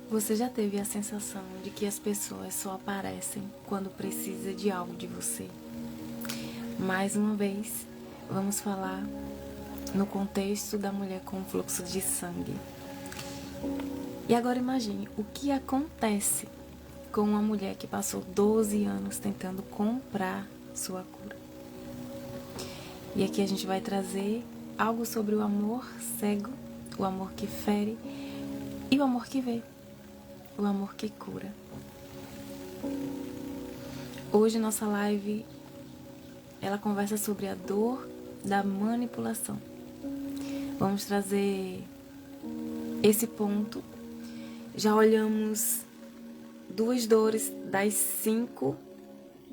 Você já teve a sensação de que as pessoas só aparecem quando precisa de algo de você? Mais uma vez, vamos falar no contexto da mulher com fluxo de sangue. E agora imagine o que acontece com uma mulher que passou 12 anos tentando comprar sua cura. E aqui a gente vai trazer algo sobre o amor cego, o amor que fere e o amor que vê, o amor que cura. Hoje nossa live, ela conversa sobre a dor da manipulação. Vamos trazer esse ponto. Já olhamos 2 dores das 5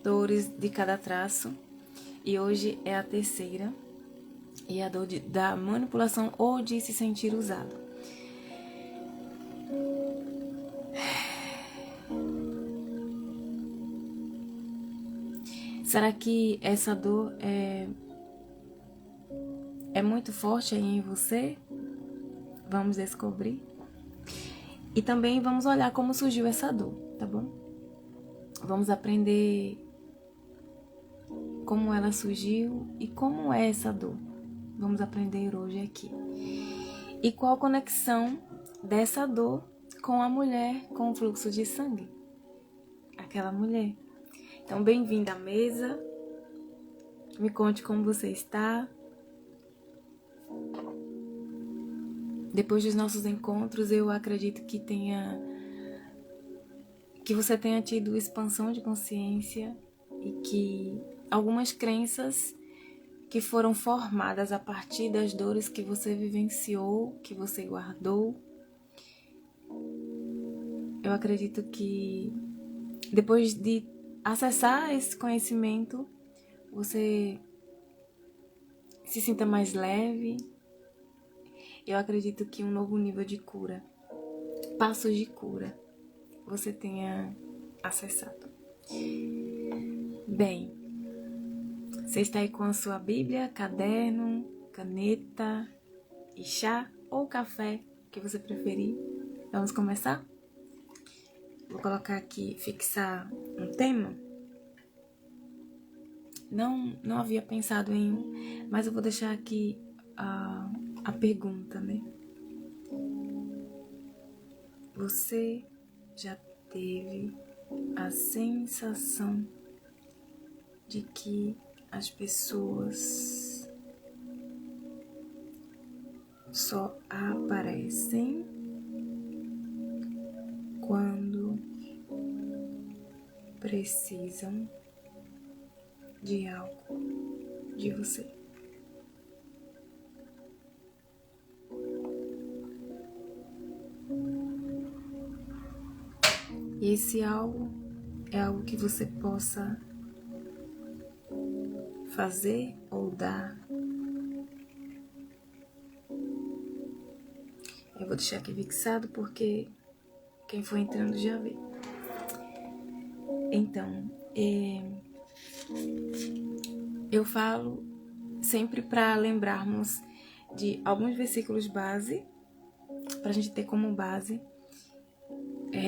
dores de cada traço. E hoje é a terceira. E a dor da manipulação ou de se sentir usado. Será que essa dor é muito forte aí em você? Vamos descobrir. E também vamos olhar como surgiu essa dor, tá bom? Vamos aprender como ela surgiu e como é essa dor. Vamos aprender hoje aqui. E qual a conexão dessa dor com a mulher com o fluxo de sangue? Aquela mulher. Então, bem-vinda à mesa. Me conte como você está. Depois dos nossos encontros, eu acredito que você tenha tido expansão de consciência e que algumas crenças que foram formadas a partir das dores que você vivenciou, que você guardou. Eu acredito que depois de acessar esse conhecimento, você se sinta mais leve. Eu acredito que um novo nível de cura, passos de cura, você tenha acessado. Bem, você está aí com a sua Bíblia, caderno, caneta e chá ou café, o que você preferir. Vamos começar? Vou colocar aqui, fixar um tema. Não havia pensado em um, mas eu vou deixar aqui a pergunta, né? Você já teve a sensação de que as pessoas só aparecem quando precisam de algo de você? E esse algo é algo que você possa fazer ou dar. Eu vou deixar aqui fixado porque quem for entrando já vê. Então, eu falo sempre para lembrarmos de alguns versículos base, para a gente ter como base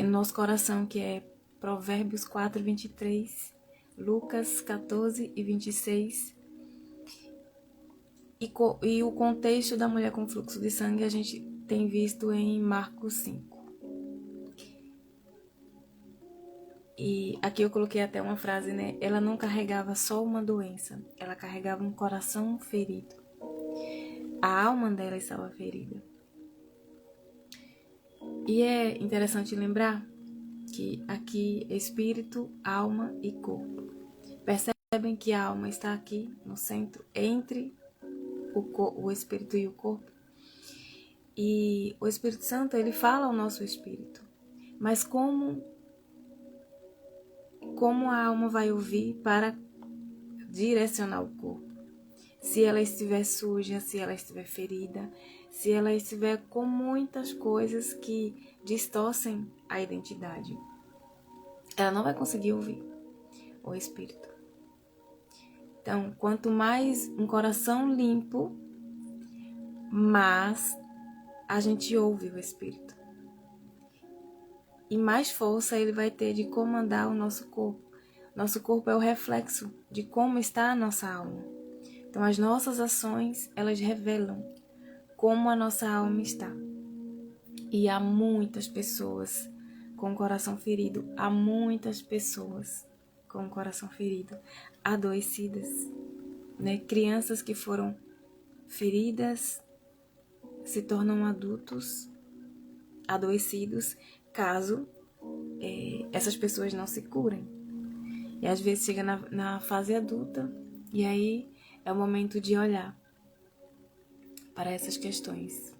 no nosso coração, que é Provérbios 4, 23, Lucas 14 e 26. E o contexto da mulher com fluxo de sangue a gente tem visto em Marcos 5. E aqui eu coloquei até uma frase, né? Ela não carregava só uma doença, ela carregava um coração ferido. A alma dela estava ferida. E é interessante lembrar que aqui é espírito, alma e corpo. Percebem que a alma está aqui no centro, entre o espírito e o corpo. E o Espírito Santo, ele fala ao nosso espírito. Mas como a alma vai ouvir para direcionar o corpo? Se ela estiver suja, se ela estiver ferida, se ela estiver com muitas coisas que distorcem a identidade, ela não vai conseguir ouvir o Espírito. Então, quanto mais um coração limpo, mais a gente ouve o Espírito. e mais força ele vai ter de comandar o nosso corpo. Nosso corpo é o reflexo de como está a nossa alma. Então, as nossas ações, elas revelam como a nossa alma está. E há muitas pessoas com o coração ferido, há muitas pessoas com o coração ferido, adoecidas, né? Crianças que foram feridas se tornam adultos adoecidos caso essas pessoas não se curem. E às vezes chega na fase adulta e aí é o momento de olhar para essas questões.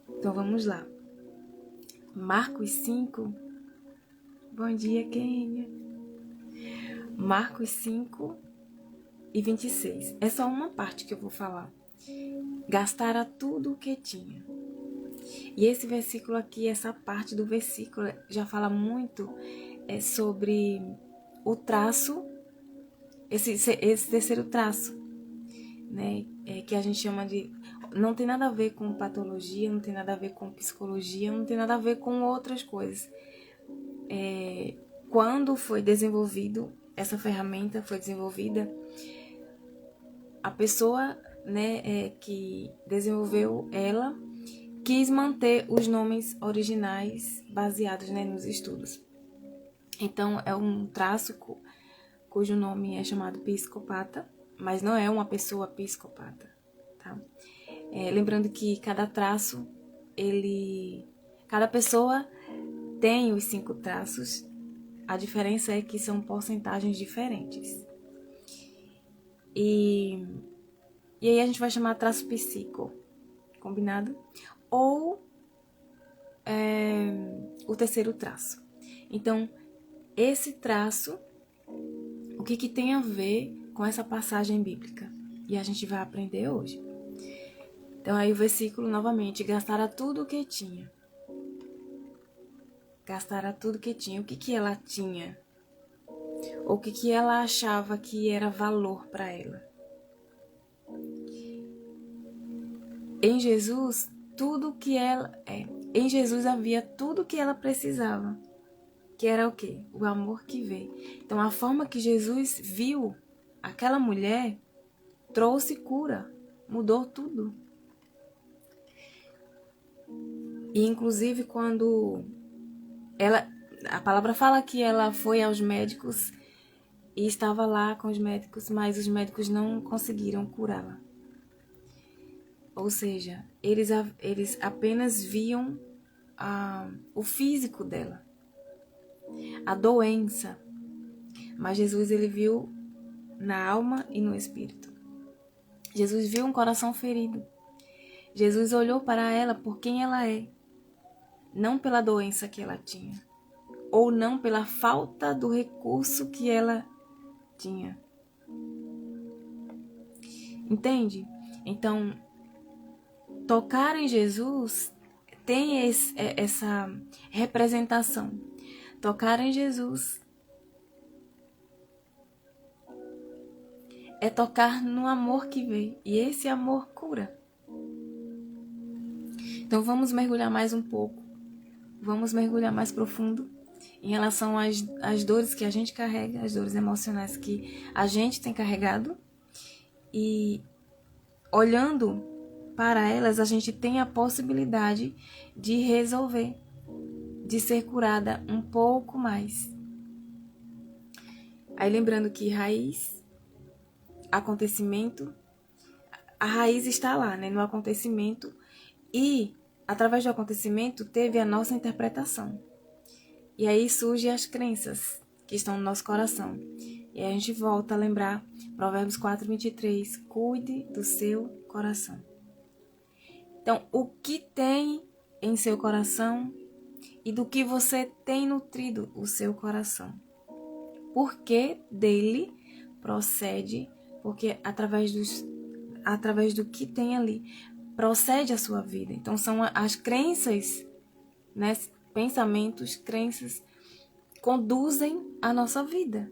Então vamos lá. Marcos 5. Bom dia, Kênia. Marcos 5 e 26. É só uma parte que eu vou falar. Gastara tudo o que tinha. E esse versículo aqui, essa parte do versículo já fala muito sobre o traço, esse terceiro traço, né? Que a gente chama de... Não tem nada a ver com patologia, não tem nada a ver com psicologia, não tem nada a ver com outras coisas. Quando foi desenvolvido, essa ferramenta foi desenvolvida, a pessoa, né, que desenvolveu ela quis manter os nomes originais baseados, né, nos estudos. Então, é um traço cujo nome é chamado psicopata, mas não é uma pessoa psicopata, tá? Lembrando que cada traço, cada pessoa tem os 5 traços, a diferença é que são porcentagens diferentes. E aí a gente vai chamar traço psico, combinado? Ou o terceiro traço. Então, esse traço, o que tem a ver com essa passagem bíblica? E a gente vai aprender hoje. Então, aí o versículo, novamente, gastara tudo o que tinha. Gastara tudo o que tinha. O que ela tinha? Ou o que ela achava que era valor para ela? Em Jesus, tudo que ela em Jesus havia tudo que ela precisava. Que era o quê? O amor que veio. Então, a forma que Jesus viu aquela mulher trouxe cura, mudou tudo. E, inclusive, quando a palavra fala que ela foi aos médicos e estava lá com os médicos, mas os médicos não conseguiram curá-la. Ou seja, eles apenas viam o físico dela, a doença. Mas Jesus, ele viu na alma e no espírito. Jesus viu um coração ferido. Jesus olhou para ela por quem ela é, não pela doença que ela tinha, ou não pela falta do recurso que ela tinha. Entende? Então, tocar em Jesus tem essa representação. Tocar em Jesus é tocar no amor que veio. E esse amor cura. Então vamos mergulhar mais um pouco. Vamos mergulhar mais profundo em relação às dores que a gente carrega, as dores emocionais que a gente tem carregado. E olhando para elas, a gente tem a possibilidade de resolver, de ser curada um pouco mais. Aí lembrando que raiz, acontecimento, a raiz está lá, né, no acontecimento, e através do acontecimento teve a nossa interpretação. E aí surgem as crenças que estão no nosso coração. E aí a gente volta a lembrar Provérbios 4:23, cuide do seu coração. Então, o que tem em seu coração e do que você tem nutrido o seu coração? Porque dele procede, porque através do que tem ali, procede a sua vida. Então, são as crenças, né? Pensamentos, crenças, conduzem a nossa vida.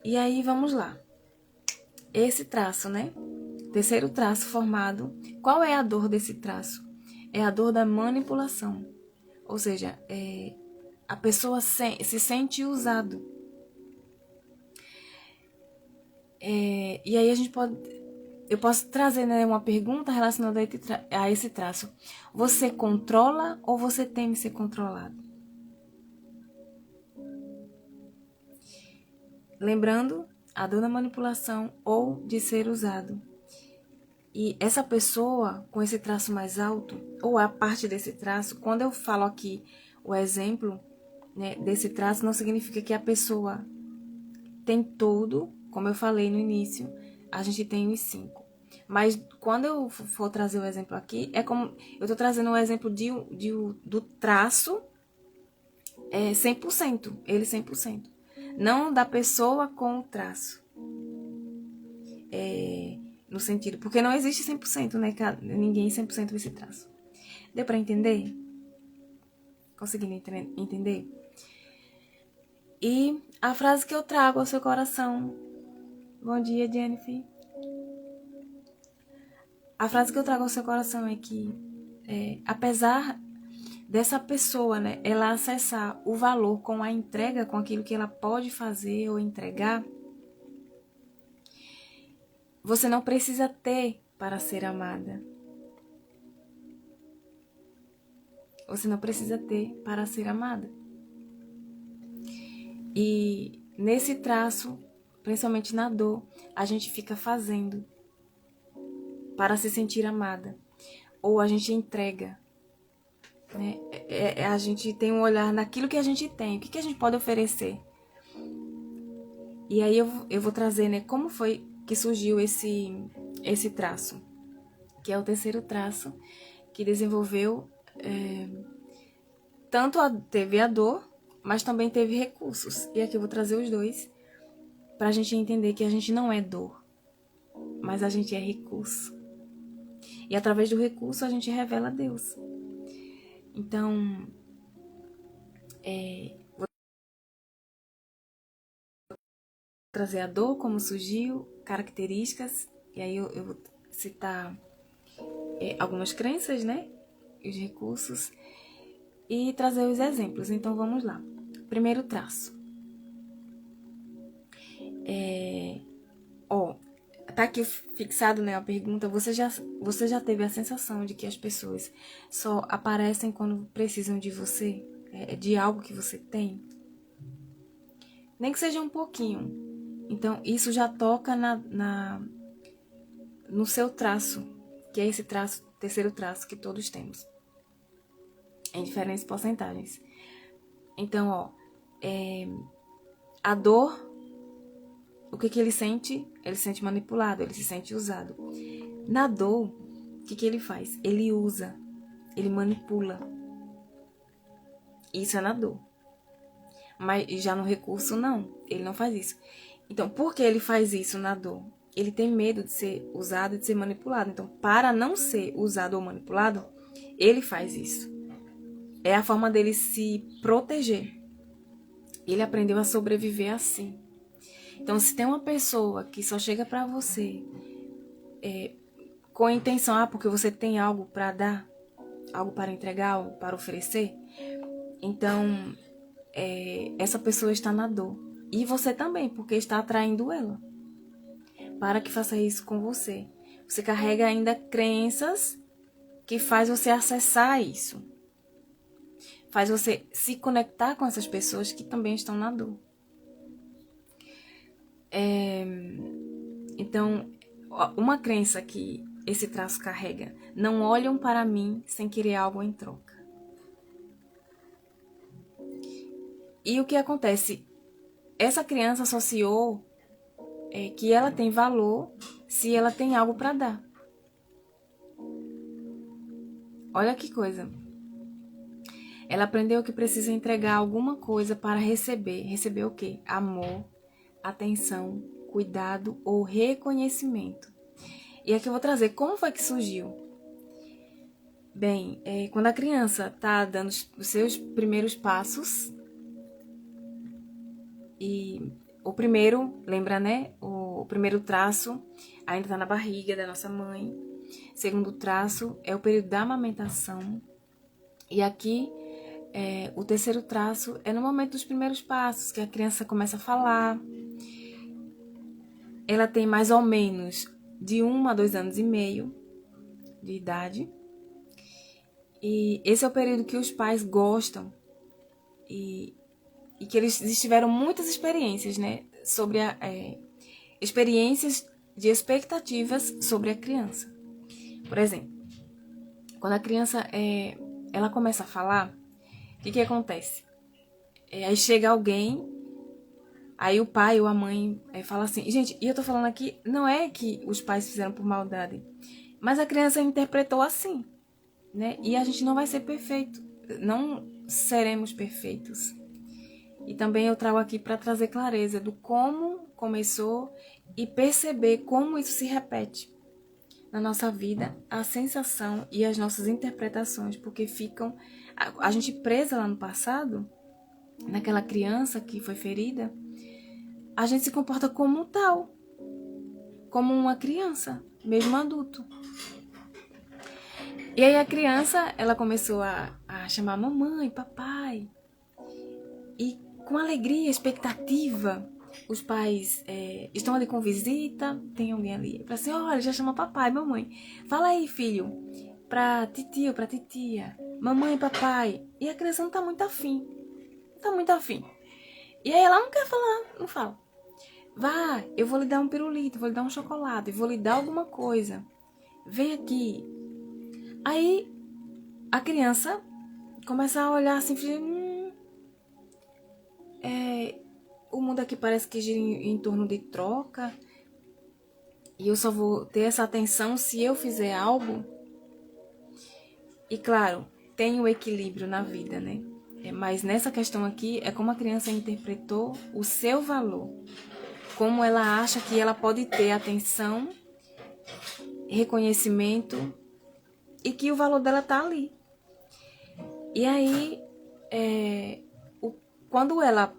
E aí, vamos lá. Esse traço, né? Terceiro traço formado. Qual é a dor desse traço? É a dor da manipulação. Ou seja, a pessoa se sente usado. E aí eu posso trazer, né, uma pergunta relacionada a esse traço. Você controla ou você teme ser controlado? Lembrando, a dor da manipulação ou de ser usado. E essa pessoa com esse traço mais alto, ou a parte desse traço, quando eu falo aqui o exemplo, né, desse traço, não significa que a pessoa tem tudo, como eu falei no início, a gente tem os 5. Mas quando eu for trazer o exemplo aqui, é como eu estou trazendo o exemplo do traço 100%, ele 100%. Não da pessoa com o traço. No sentido, porque não existe 100%, né? Ninguém 100% esse traço. Deu para entender? Conseguindo entender? E a frase que eu trago ao seu coração. Bom dia, Jennifer. A frase que eu trago ao seu coração é que, apesar dessa pessoa, né, ela acessar o valor com a entrega, com aquilo que ela pode fazer ou entregar, você não precisa ter para ser amada. Você não precisa ter para ser amada. E nesse traço, principalmente na dor, a gente fica fazendo para se sentir amada. Ou a gente entrega. Né? A gente tem um olhar naquilo que a gente tem. O que a gente pode oferecer? E aí eu vou trazer, né, como foi que surgiu esse traço. Que é o terceiro traço que desenvolveu... teve a dor, mas também teve recursos. E aqui eu vou trazer os dois para a gente entender que a gente não é dor, mas a gente é recurso. E através do recurso a gente revela Deus. Então, vou trazer a dor, como surgiu, características, e aí eu vou citar algumas crenças, né? Os recursos, e trazer os exemplos. Então, vamos lá. Primeiro traço. Tá aqui fixado, né, a pergunta. Você já teve a sensação de que as pessoas só aparecem quando precisam de você? De algo que você tem? Nem que seja um pouquinho. Então, isso já toca no seu traço, que é esse traço, terceiro traço que todos temos, em diferentes porcentagens. Então, a dor, o que ele sente? Ele se sente manipulado, ele se sente usado. Na dor, o que ele faz? Ele usa, ele manipula. Isso é na dor. Mas já no recurso, não. Ele não faz isso. Então, por que ele faz isso na dor? Ele tem medo de ser usado e de ser manipulado. Então, para não ser usado ou manipulado, ele faz isso. É a forma dele se proteger. Ele aprendeu a sobreviver assim. Então, se tem uma pessoa que só chega para você com a intenção, porque você tem algo para dar, algo para entregar, algo para oferecer, então essa pessoa está na dor. E você também, porque está atraindo ela. Para que faça isso com você. Você carrega ainda crenças que faz você acessar isso. Faz você se conectar com essas pessoas que também estão na dor. Então, uma crença que esse traço carrega: não olham para mim sem querer algo em troca. E o que acontece? Essa criança associou que ela tem valor se ela tem algo para dar. Olha que coisa. Ela aprendeu que precisa entregar alguma coisa para receber. Receber o quê? Amor, atenção, cuidado ou reconhecimento. E aqui eu vou trazer como foi que surgiu. Bem, quando a criança está dando os seus primeiros passos e o primeiro, lembra, né? O primeiro traço ainda está na barriga da nossa mãe. Segundo traço é o período da amamentação. E aqui, o terceiro traço é no momento dos primeiros passos, que a criança começa a falar. Ela tem mais ou menos de 1 a 2 anos e meio de idade. E esse é o período que os pais gostam e que eles tiveram muitas experiências, né? Sobre experiências de expectativas sobre a criança. Por exemplo, quando a criança ela começa a falar, o que acontece? Aí chega alguém, aí o pai ou a mãe fala assim, gente, e eu tô falando aqui, não é que os pais fizeram por maldade, mas a criança interpretou assim, né? E a gente não vai ser perfeito, não seremos perfeitos. E também eu trago aqui para trazer clareza do como começou e perceber como isso se repete na nossa vida, a sensação e as nossas interpretações, porque ficam a gente presa lá no passado, naquela criança que foi ferida, a gente se comporta como um tal, como uma criança, mesmo adulto. E aí a criança, ela começou a chamar mamãe, papai, e com alegria, expectativa, os pais estão ali com visita, tem alguém ali. Fala assim, olha, já chama papai, mamãe. Fala aí, filho, pra titio, pra titia, mamãe, papai. E a criança não tá muito afim. Não tá muito afim. E aí ela não quer falar, não fala. Vá, eu vou lhe dar um pirulito, vou lhe dar um chocolate, vou lhe dar alguma coisa. Vem aqui. Aí a criança começa a olhar assim, o mundo aqui parece que gira em torno de troca. E eu só vou ter essa atenção se eu fizer algo. E claro, tem o equilíbrio na vida, né? Mas nessa questão aqui é como a criança interpretou o seu valor. Como ela acha que ela pode ter atenção, reconhecimento e que o valor dela tá ali. E aí, quando ela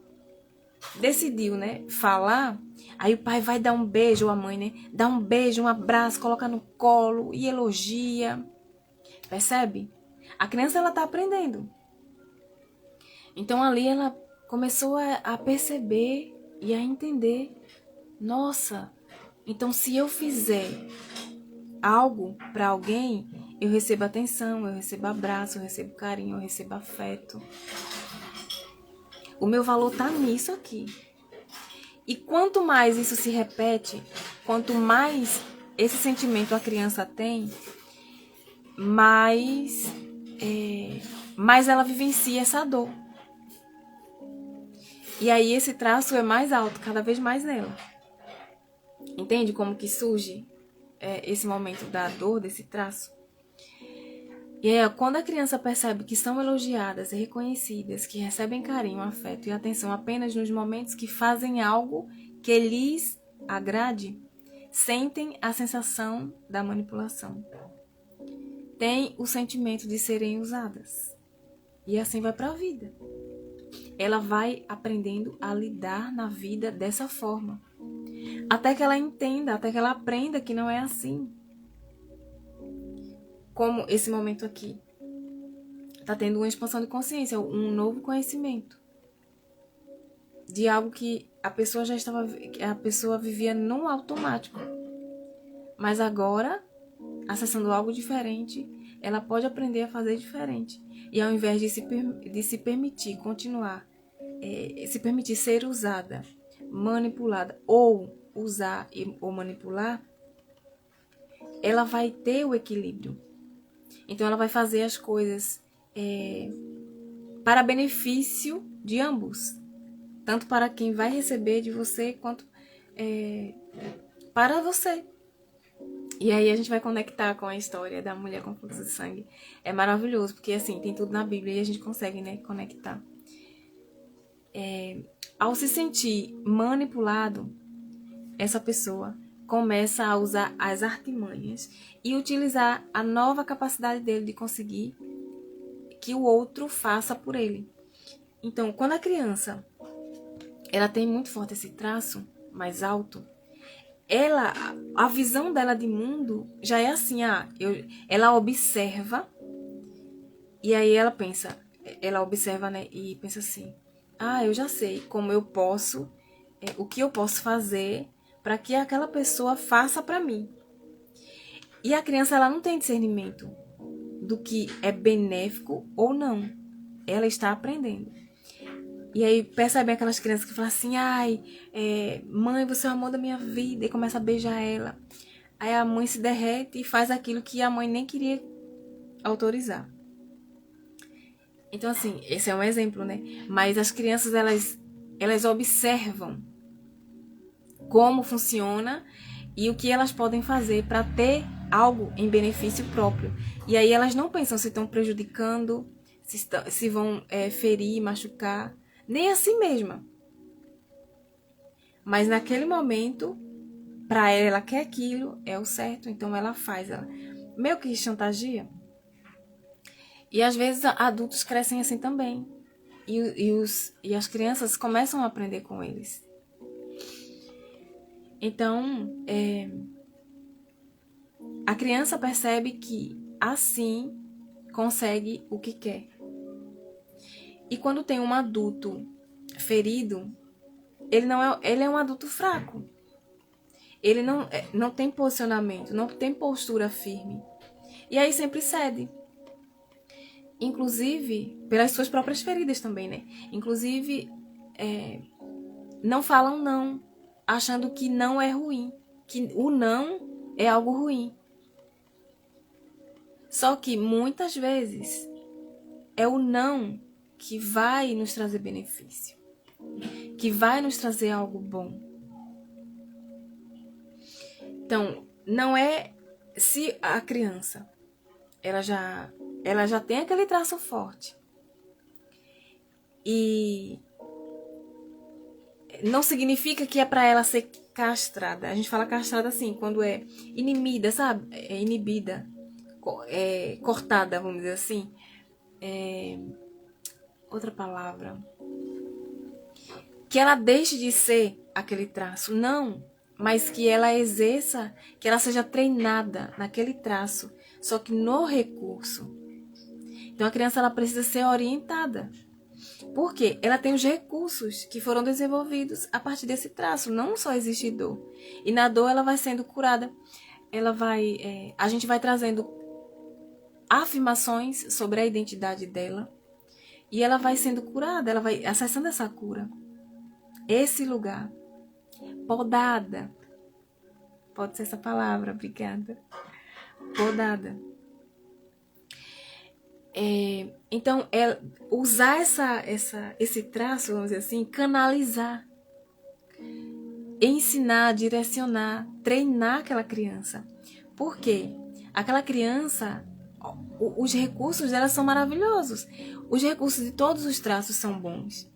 decidiu, né, falar, aí o pai vai dar um beijo, ou a mãe, né, dá um beijo, um abraço, coloca no colo e elogia. Percebe? A criança, ela tá aprendendo. Então ali ela começou a perceber e a entender, nossa, então se eu fizer algo para alguém, eu recebo atenção, eu recebo abraço, eu recebo carinho, eu recebo afeto. O meu valor tá nisso aqui. E quanto mais isso se repete, quanto mais esse sentimento a criança tem, mais ela vivencia essa dor. E aí esse traço é mais alto, cada vez mais nela. Entende como que surge esse momento da dor, desse traço? E aí, quando a criança percebe que são elogiadas e reconhecidas, que recebem carinho, afeto e atenção apenas nos momentos que fazem algo que lhes agrade, sentem a sensação da manipulação. Tem o sentimento de serem usadas. E assim vai para a vida. Ela vai aprendendo a lidar na vida dessa forma. Até que ela entenda, até que ela aprenda que não é assim. Como esse momento aqui. Está tendo uma expansão de consciência, um novo conhecimento. De algo que a pessoa vivia num automático. Mas agora, acessando algo diferente, ela pode aprender a fazer diferente. E ao invés de se permitir continuar, se permitir ser usada, manipulada ou usar ou manipular, ela vai ter o equilíbrio. Então ela vai fazer as coisas para benefício de ambos. Tanto para quem vai receber de você, quanto para você. E aí a gente vai conectar com a história da mulher com fluxo de sangue. É maravilhoso, porque assim, tem tudo na Bíblia e a gente consegue, né, conectar. Ao se sentir manipulado, essa pessoa começa a usar as artimanhas e utilizar a nova capacidade dele de conseguir que o outro faça por ele. Então, quando a criança ela tem muito forte esse traço mais alto, a visão dela de mundo já é assim, ela observa, e aí ela observa, né, e pensa assim, eu já sei como eu posso, o que eu posso fazer para que aquela pessoa faça para mim. E a criança, ela não tem discernimento do que é benéfico ou não. Ela está aprendendo. E aí percebe aquelas crianças que falam assim, mãe, você é o amor da minha vida, e começa a beijar ela. Aí a mãe se derrete e faz aquilo que a mãe nem queria autorizar. Então, assim, esse é um exemplo, né? Mas as crianças, elas observam como funciona e o que elas podem fazer para ter algo em benefício próprio. E aí elas não pensam se estão prejudicando, se vão ferir, machucar, nem a si mesma. Mas naquele momento, para ela quer aquilo, é o certo, então ela faz. Ela meio que chantageia. E às vezes adultos crescem assim também. E as crianças começam a aprender com eles. Então, a criança percebe que assim consegue o que quer. E quando tem um adulto ferido, ele é um adulto fraco. Ele não tem posicionamento, não tem postura firme. E aí sempre cede. Inclusive, pelas suas próprias feridas também, né? Inclusive, não falam não, achando que não é ruim. Que o não é algo ruim. Só que, muitas vezes, é o não que vai nos trazer benefício. Que vai nos trazer algo bom. Então, não é... Se a criança, ela já tem aquele traço forte. E não significa que é para ela ser castrada. A gente fala castrada assim, quando é inibida, sabe? É inibida, cortada, vamos dizer assim. Outra palavra. Que ela deixe de ser aquele traço. Não, mas que ela exerça, que ela seja treinada naquele traço, só que no recurso. Então a criança, ela precisa ser orientada. Por quê? Ela tem os recursos que foram desenvolvidos a partir desse traço. Não só existe dor. E na dor ela vai sendo curada. A gente vai trazendo afirmações sobre a identidade dela. E ela vai sendo curada. Ela vai acessando essa cura. Esse lugar. Podada. Pode ser essa palavra, obrigada. Podada. Então, usar esse traço, vamos dizer assim, canalizar, ensinar, direcionar, treinar aquela criança. Por quê? Aquela criança, os recursos dela são maravilhosos. Os recursos de todos os traços são bons.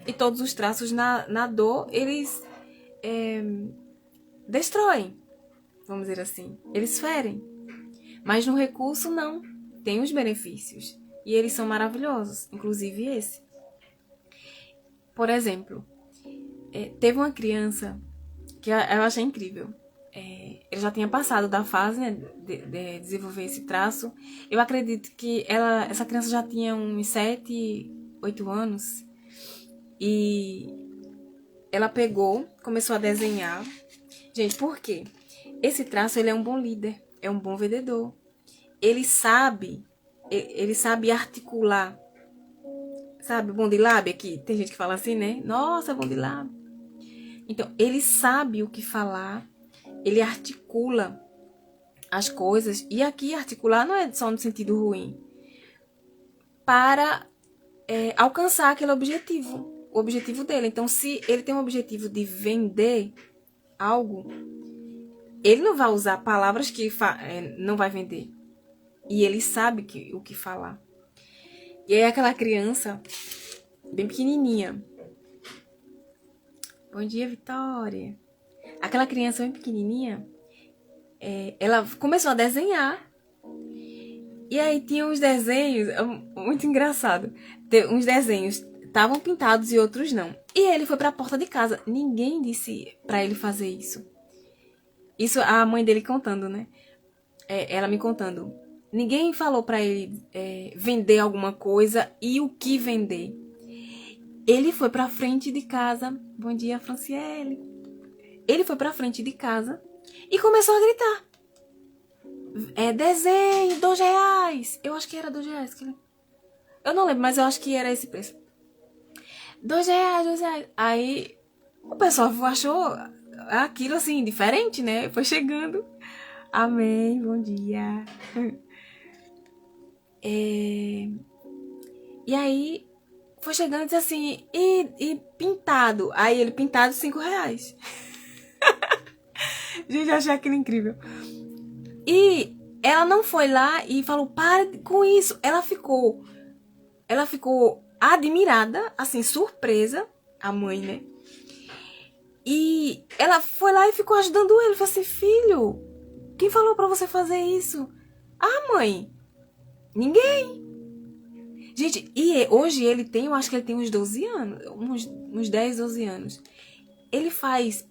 E todos os traços na dor, eles destroem, vamos dizer assim. Eles ferem. Mas no recurso, não. Tem os benefícios. E eles são maravilhosos, inclusive esse. Por exemplo, teve uma criança que eu achei incrível. Ele já tinha passado da fase, né, de desenvolver esse traço. Eu acredito que essa criança já tinha uns 7, 8 anos. E ela começou a desenhar. Gente, por quê? Esse traço, ele é um bom líder, é um bom vendedor. Ele sabe articular. Sabe, bom de lábia, que tem gente que fala assim, né? Nossa, bom de lábia. Então, ele sabe o que falar, ele articula as coisas. E aqui, articular não é só no sentido ruim. Para alcançar aquele objetivo, o objetivo dele. Então, se ele tem um objetivo de vender algo, ele não vai usar palavras que não vai vender. E ele sabe o que falar. E aí aquela criança, bem pequenininha. Bom dia, Vitória. Aquela criança bem pequenininha, ela começou a desenhar. E aí tinha uns desenhos, muito engraçado. Uns desenhos estavam pintados e outros não. E ele foi para a porta de casa. Ninguém disse para ele fazer isso. Isso a mãe dele contando, né? Ela me contando. Ninguém falou para ele vender alguma coisa e o que vender. Ele foi para frente de casa. Bom dia, Franciele. Ele foi para frente de casa e começou a gritar. Desenho, R$2. Eu acho que era R$2. Eu não lembro, mas eu acho que era esse preço. R$2. Aí o pessoal achou aquilo assim, diferente, né? Foi chegando. Amém, bom dia. E aí foi chegando e disse assim, e pintado. Aí ele pintado R$5. Gente, eu achei aquilo incrível. E ela não foi lá e falou, para com isso. Ela ficou admirada, assim, surpresa, a mãe, né? E ela foi lá e ficou ajudando ele. Falou assim, filho, quem falou pra você fazer isso? Ah, mãe, ninguém. Gente, e hoje ele tem, eu acho que ele tem uns 12 anos, uns 10, 12 anos. Ele faz,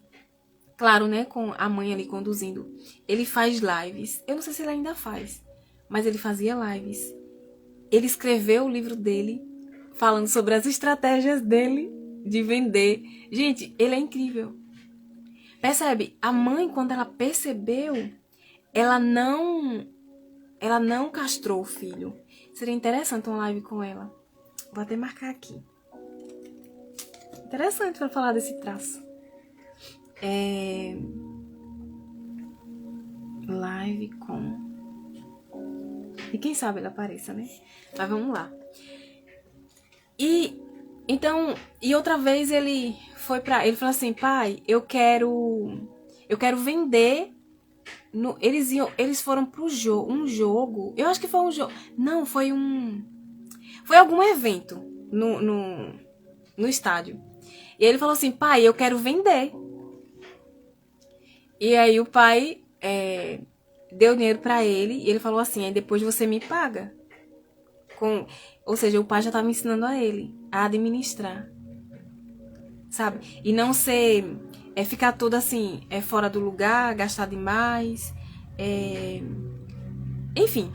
claro, né, com a mãe ali conduzindo, ele faz lives. Eu não sei se ele ainda faz, mas ele fazia lives. Ele escreveu o livro dele, falando sobre as estratégias dele de vender. Gente, ele é incrível. Percebe? A mãe, quando ela percebeu, ela não castrou o filho. Seria interessante uma live com ela. Vou até marcar aqui. Interessante para falar desse traço. Live com... E quem sabe ele apareça, né? Mas vamos lá. E outra vez ele falou assim, pai, eu quero vender. Eles foram pro um jogo. Eu acho que foi um jogo. Não, foi algum evento no estádio. E ele falou assim, pai, eu quero vender. E aí o pai deu dinheiro pra ele e ele falou assim, aí depois você me paga. Ou seja, o pai já estava ensinando a ele a administrar, sabe? E não ficar tudo assim, fora do lugar, gastar demais, enfim,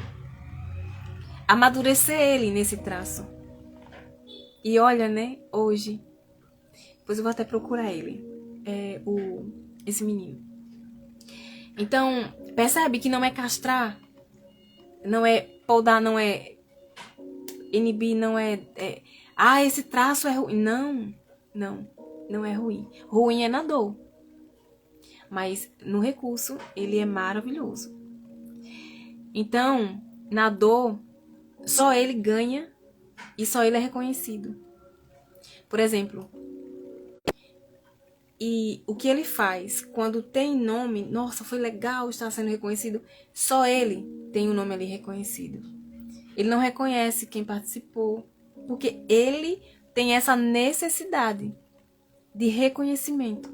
amadurecer ele nesse traço. E olha, né, hoje, depois eu vou até procurar ele, esse menino. Então, percebe que não é castrar, não é podar, não é inibir, não esse traço é ruim. Não é ruim. Ruim é na dor. Mas no recurso, ele é maravilhoso. Então, na dor, só ele ganha e só ele é reconhecido. Por exemplo, e o que ele faz quando tem nome, nossa, foi legal estar sendo reconhecido, só ele tem o nome ali reconhecido. Ele não reconhece quem participou, porque ele tem essa necessidade de reconhecimento.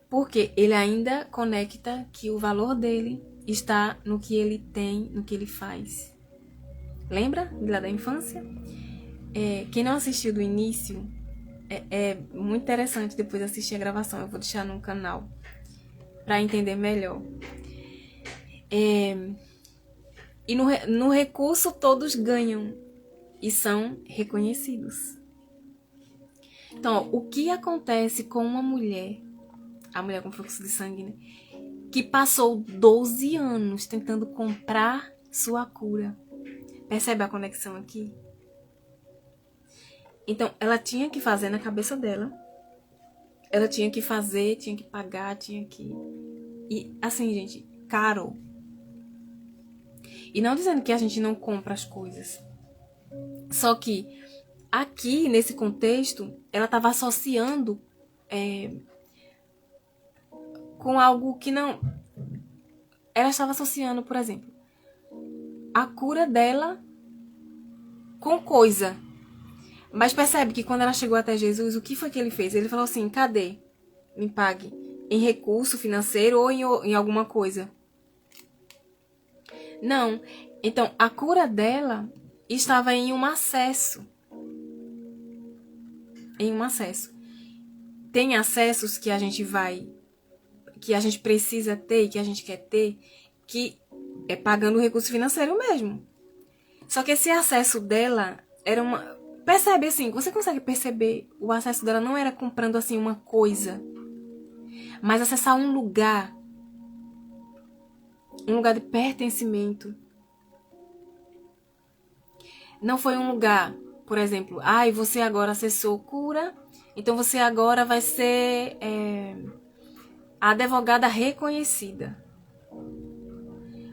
Porque ele ainda conecta que o valor dele está no que ele tem, no que ele faz. Lembra lá da infância? Quem não assistiu do início, é muito interessante depois assistir a gravação. Eu vou deixar no canal para entender melhor. E no recurso todos ganham e são reconhecidos. Então, o que acontece com uma mulher, a mulher com fluxo de sangue, né, que passou 12 anos tentando comprar sua cura? Percebe a conexão aqui? Então, ela tinha que fazer na cabeça dela. Ela tinha que fazer, tinha que pagar, tinha que... E assim, gente, caro. E não dizendo que a gente não compra as coisas. Só que aqui, nesse contexto, ela estava associando com algo que não... Ela estava associando, por exemplo, a cura dela com coisa. Mas percebe que quando ela chegou até Jesus, o que foi que ele fez? Ele falou assim, cadê? Me pague. Em recurso financeiro ou em alguma coisa? Não. Então, a cura dela estava em um acesso. em um acesso. Tem acessos que a gente precisa ter e que a gente quer ter, que é pagando o recurso financeiro mesmo. Só que esse acesso dela era uma... Percebe assim, você consegue perceber, o acesso dela não era comprando assim uma coisa, mas acessar um lugar de pertencimento. Não foi um lugar, por exemplo, você agora acessou cura, então você agora vai ser a advogada reconhecida.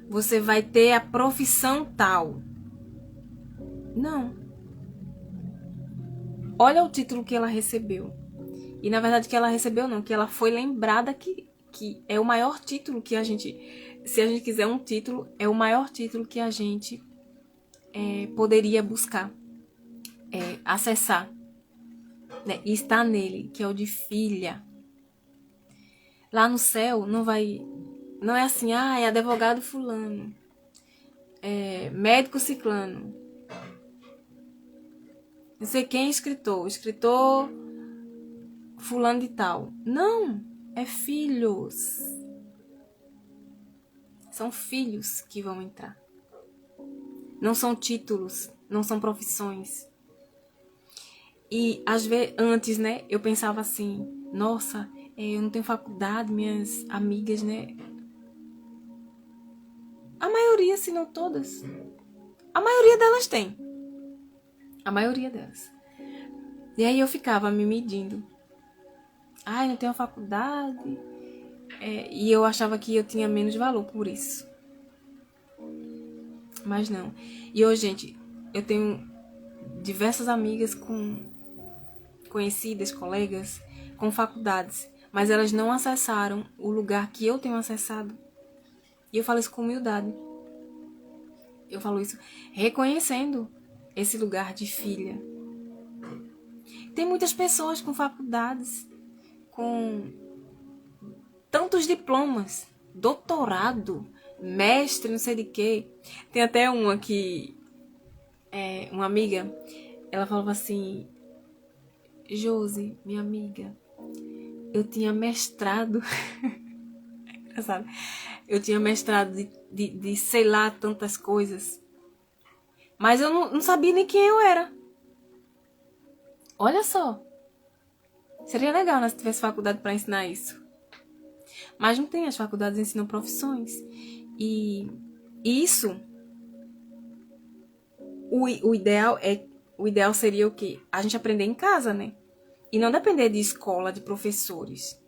Você vai ter a profissão tal. Não. Olha o título que ela recebeu. E na verdade que ela recebeu não, que ela foi lembrada que é o maior título que a gente... Se a gente quiser um título, é o maior título que a gente poderia buscar, acessar, né? E está nele, que é o de filha. Lá no céu não é assim, é advogado fulano, é médico ciclano, não sei quem é escritor fulano de tal. Não, é filhos. São filhos que vão entrar. Não são títulos, não são profissões. E às vezes, antes, né, eu pensava assim, nossa, eu não tenho faculdade, minhas amigas, né? A maioria, se não todas. A maioria delas tem. A maioria delas. E aí eu ficava me medindo. Não tenho faculdade. E eu achava que eu tinha menos valor por isso. Mas não. E hoje, gente, eu tenho diversas amigas conhecidas, colegas, com faculdades, mas elas não acessaram o lugar que eu tenho acessado. E eu falo isso com humildade. Eu falo isso reconhecendo esse lugar de filha. Tem muitas pessoas com faculdades, com tantos diplomas, doutorado, mestre, não sei de quê. Tem até uma que uma amiga, ela falava assim: Josi, minha amiga, eu tinha mestrado engraçado, eu tinha mestrado de sei lá tantas coisas, mas eu não sabia nem quem eu era. Olha só, seria legal, né, se tivesse faculdade para ensinar isso. Mas não tem, as faculdades ensinam profissões. E isso, o ideal seria o quê? A gente aprender em casa, né? E não depender de escola, de professores.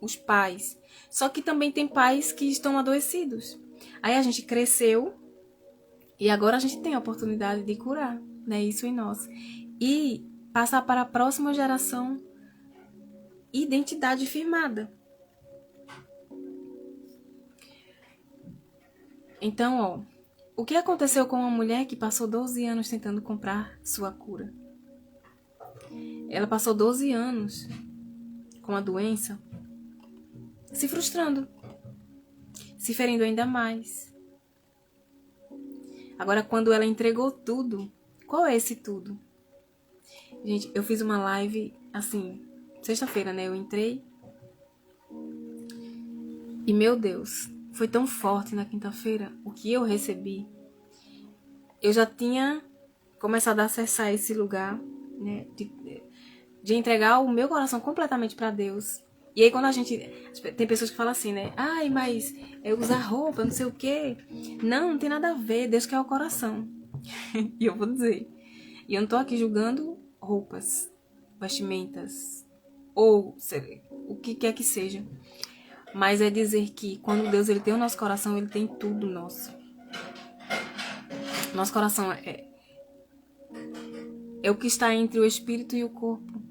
Os pais. Só que também tem pais que estão adoecidos. Aí a gente cresceu e agora a gente tem a oportunidade de curar, né? Isso em nós. E passar para a próxima geração identidade firmada. Então, o que aconteceu com uma mulher que passou 12 anos tentando comprar sua cura? Ela passou 12 anos com a doença, se frustrando, se ferindo ainda mais. Agora, quando ela entregou tudo, qual é esse tudo? Gente, eu fiz uma live, assim, sexta-feira, né? Eu entrei e, meu Deus, foi tão forte na quinta-feira o que eu recebi. Eu já tinha começado a acessar esse lugar, né? De entregar o meu coração completamente para Deus. E aí quando a gente... Tem pessoas que falam assim, né? Mas usar roupa, não sei o quê. Não tem nada a ver. Deus quer o coração. E eu vou dizer. E eu não tô aqui julgando roupas, vestimentas, ou o que quer que seja. Mas é dizer que quando Deus ele tem o nosso coração, ele tem tudo nosso. Nosso coração é o que está entre o espírito e o corpo.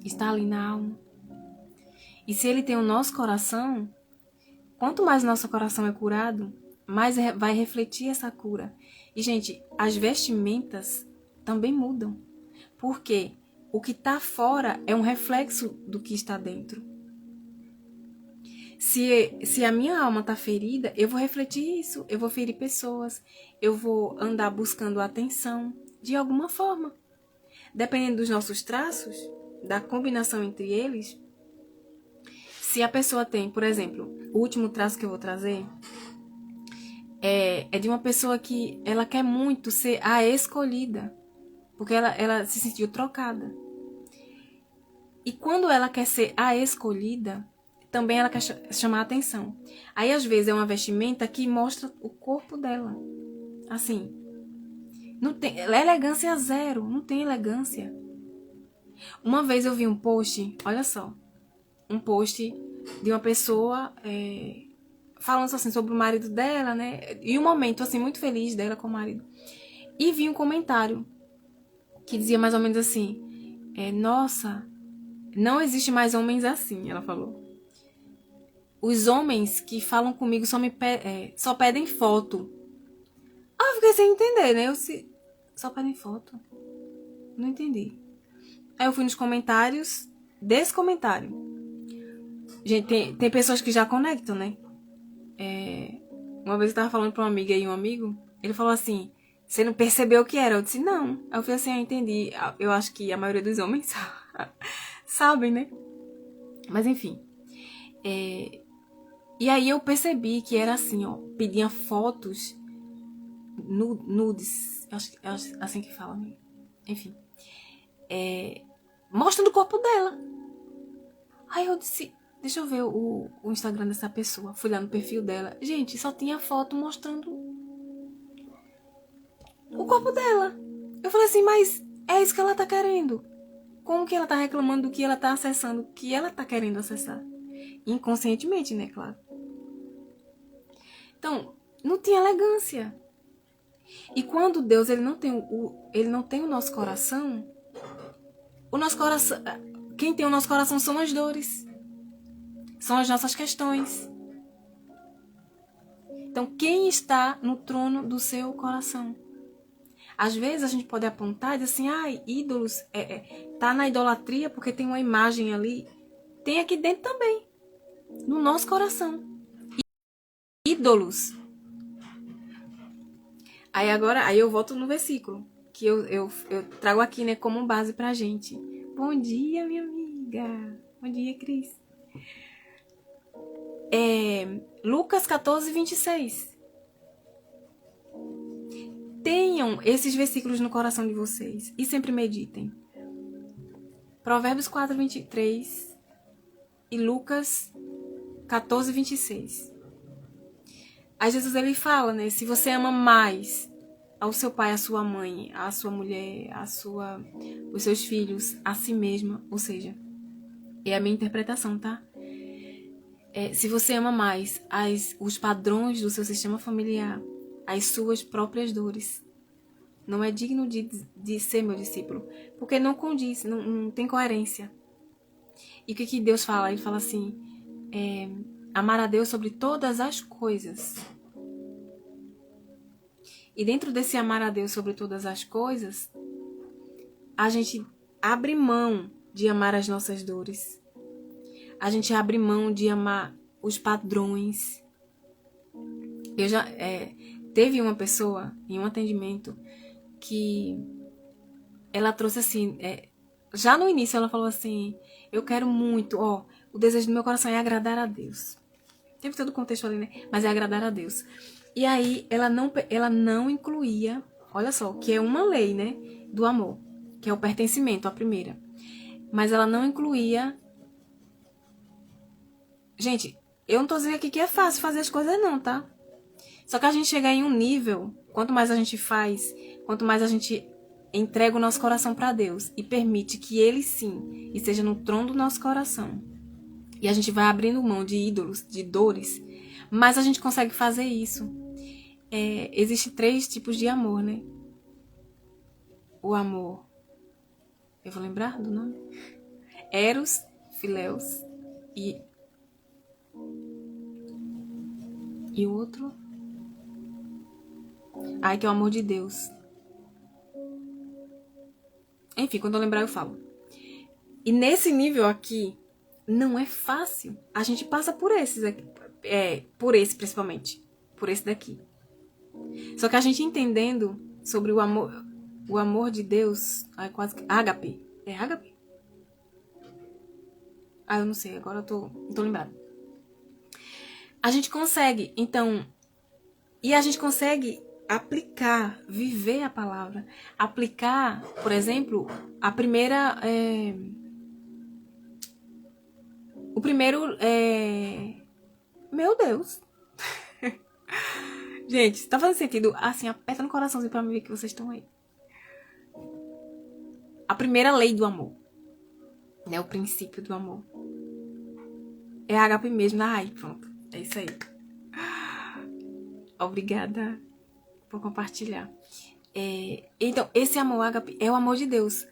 Está ali na alma. E se ele tem o nosso coração, quanto mais nosso coração é curado, mais vai refletir essa cura. E, gente, as vestimentas também mudam. Porque o que está fora é um reflexo do que está dentro. Se a minha alma está ferida, eu vou refletir isso. Eu vou ferir pessoas. Eu vou andar buscando atenção de alguma forma. dependendo dos nossos traços, da combinação entre eles, se a pessoa tem, por exemplo, o último traço que eu vou trazer é de uma pessoa que ela quer muito ser a escolhida, porque ela se sentiu trocada. E quando ela quer ser a escolhida, também ela quer chamar a atenção. Aí, às vezes, é uma vestimenta que mostra o corpo dela. Assim, não tem elegância zero, não tem elegância. Uma vez eu vi um post, olha só, um post de uma pessoa falando assim sobre o marido dela, né? E um momento assim muito feliz dela com o marido. E vi um comentário que dizia mais ou menos assim: nossa, não existe mais homens assim, ela falou. Os homens que falam comigo só pedem foto. Ah, eu fiquei sem entender, né? Só pedem foto. Não entendi. Aí eu fui nos comentários desse comentário. Gente, tem pessoas que já conectam, né? Uma vez eu tava falando pra uma amiga e um amigo, ele falou assim: você não percebeu o que era? Eu disse, não. Aí eu falei assim, eu entendi. Eu acho que a maioria dos homens sabem, né? Mas enfim. E aí eu percebi que era assim, ó. Pediam fotos nudes. Acho assim que fala, né? Enfim. Mostrando o corpo dela. Aí eu disse, deixa eu ver o Instagram dessa pessoa. Fui lá no perfil dela. Gente, só tinha foto mostrando o corpo dela. Eu falei assim, mas é isso que ela tá querendo. Como que ela tá reclamando do que ela tá acessando, o que ela tá querendo acessar? Inconscientemente, né, claro. Então, não tinha elegância. E quando Deus ele não tem o nosso coração, quem tem o nosso coração são as dores. São as nossas questões. Então, quem está no trono do seu coração? Às vezes a gente pode apontar e dizer assim, ídolos, tá na idolatria porque tem uma imagem ali. Tem aqui dentro também, no nosso coração. Ídolos. Aí eu volto no versículo, que eu trago aqui, né, como base pra gente. Bom dia, minha amiga. Bom dia, Cris. Lucas 14, 26. Tenham esses versículos no coração de vocês e sempre meditem. Provérbios 4, 23 e Lucas 14, 26. Aí Jesus ele fala, né? Se você ama mais ao seu pai, à sua mãe, à sua mulher, os seus filhos, a si mesma, ou seja, é a minha interpretação, tá? Se você ama mais os padrões do seu sistema familiar, as suas próprias dores, não é digno de ser meu discípulo, porque não condiz, não tem coerência. E o que Deus fala? Ele fala assim, amar a Deus sobre todas as coisas. E dentro desse amar a Deus sobre todas as coisas, a gente abre mão de amar as nossas dores. A gente abre mão de amar os padrões. Eu já teve uma pessoa em um atendimento que ela trouxe assim, já no início ela falou assim, eu quero muito, o desejo do meu coração é agradar a Deus. Teve todo o contexto ali, né? Mas é agradar a Deus. E aí ela não incluía, olha só, que é uma lei, né, do amor, que é o pertencimento, a primeira. Mas ela não incluía. Gente, eu não tô dizendo aqui que é fácil fazer as coisas não, tá? Só que a gente chega em um nível, quanto mais a gente faz, quanto mais a gente entrega o nosso coração para Deus e permite que Ele sim esteja no trono do nosso coração. E a gente vai abrindo mão de ídolos, de dores, mas a gente consegue fazer isso. Existem 3 tipos de amor, né? O amor, eu vou lembrar do nome? Eros, Fileus e o outro? Que é o amor de Deus. Enfim, quando eu lembrar eu falo. E nesse nível aqui, não é fácil. A gente passa por esses aqui. Por esse principalmente. Por esse daqui. Só que a gente entendendo sobre o amor, O amor de Deus, ai, quase que... Ágape. É ágape? Eu não sei, agora não tô lembrada. A gente consegue, então... E a gente consegue aplicar, viver a palavra. Aplicar, por exemplo, a primeira... O primeiro... Meu Deus! Gente, se tá fazendo sentido, assim, aperta no coraçãozinho pra me ver que vocês estão aí. A primeira lei do amor. Né? O princípio do amor. É ágape mesmo. Ai, pronto. É isso aí. Obrigada por compartilhar. Então, esse amor ágape é o amor de Deus.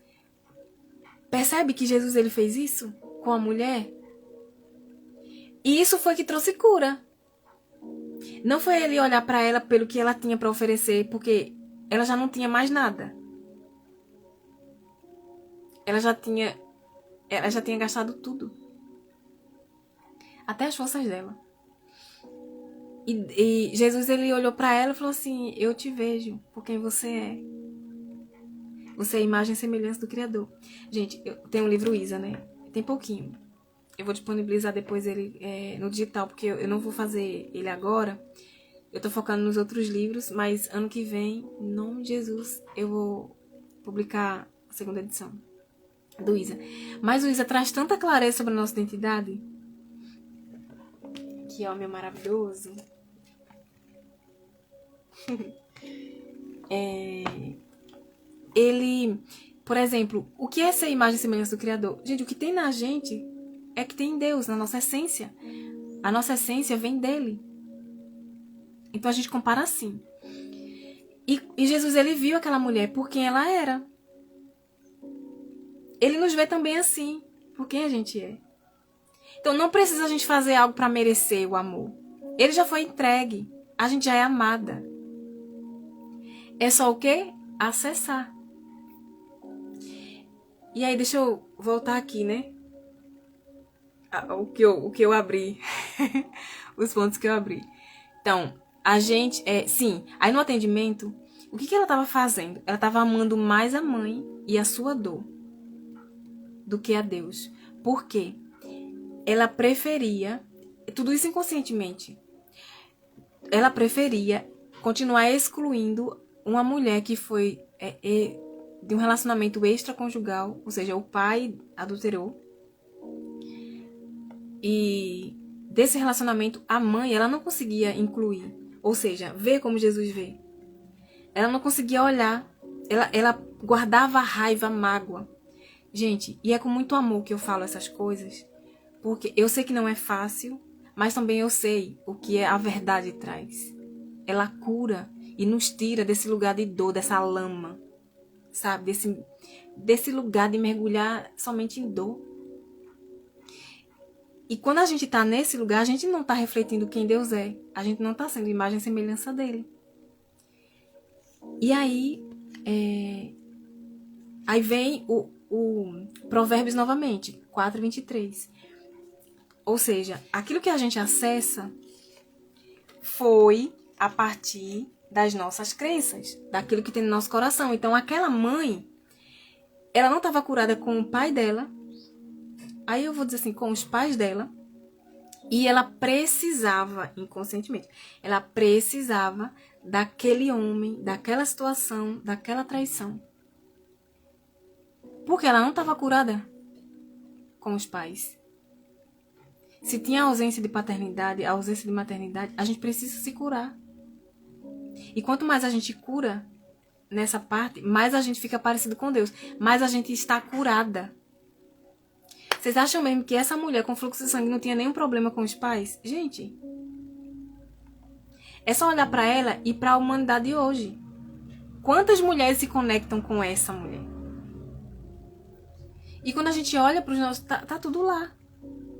Percebe que Jesus ele fez isso com a mulher? E isso foi que trouxe cura. Não foi ele olhar para ela pelo que ela tinha para oferecer, porque ela já não tinha mais nada. Ela já tinha gastado tudo. Até as forças dela. E Jesus ele olhou para ela e falou assim: eu te vejo por quem você é. Você é a imagem e semelhança do Criador. Gente, eu tenho um livro Isa, né? Tem pouquinho. Eu vou disponibilizar depois ele no digital, porque eu não vou fazer ele agora. Eu tô focando nos outros livros, mas ano que vem, em nome de Jesus, eu vou publicar a segunda edição do Isa. Mas o Isa traz tanta clareza sobre a nossa identidade. Que homem maravilhoso. Ele, por exemplo, o que é ser imagem e semelhança do Criador? Gente, o que tem na gente é que tem em Deus, na nossa essência. A nossa essência vem dele. Então a gente compara assim. E Jesus, ele viu aquela mulher por quem ela era. Ele nos vê também assim, por quem a gente é. Então não precisa a gente fazer algo para merecer o amor. Ele já foi entregue. A gente já é amada. É só o quê? Acessar. E aí, deixa eu voltar aqui, né? O que eu abri. Os pontos que eu abri. Então, a gente... sim, aí no atendimento, o que ela estava fazendo? Ela estava amando mais a mãe e a sua dor do que a Deus. Por quê? Ela preferia... Tudo isso inconscientemente. Ela preferia continuar excluindo uma mulher que foi de um relacionamento extraconjugal, ou seja, o pai adulterou. E desse relacionamento, a mãe, ela não conseguia incluir. Ou seja, ver como Jesus vê. Ela não conseguia olhar. Ela guardava a raiva, a mágoa. Gente, e é com muito amor que eu falo essas coisas. Porque eu sei que não é fácil, mas também eu sei o que a verdade traz. Ela cura e nos tira desse lugar de dor, dessa lama. Sabe? Desse lugar de mergulhar somente em dor. E quando a gente está nesse lugar, a gente não está refletindo quem Deus é. A gente não está sendo imagem e semelhança dele. E aí, aí vem o Provérbios novamente, 4:23. Ou seja, aquilo que a gente acessa foi a partir das nossas crenças, daquilo que tem no nosso coração. Então, aquela mãe, ela não estava curada com o pai dela. Aí eu vou dizer assim, com os pais dela. E ela precisava, inconscientemente, ela precisava daquele homem, daquela situação, daquela traição. Porque ela não estava curada com os pais. Se tinha ausência de paternidade, ausência de maternidade, a gente precisa se curar. E quanto mais a gente cura nessa parte, mais a gente fica parecido com Deus. Mais a gente está curada. Vocês acham mesmo que essa mulher com fluxo de sangue não tinha nenhum problema com os pais? Gente, é só olhar para ela e para a humanidade de hoje. Quantas mulheres se conectam com essa mulher? E quando a gente olha para os nossos... Tá tudo lá.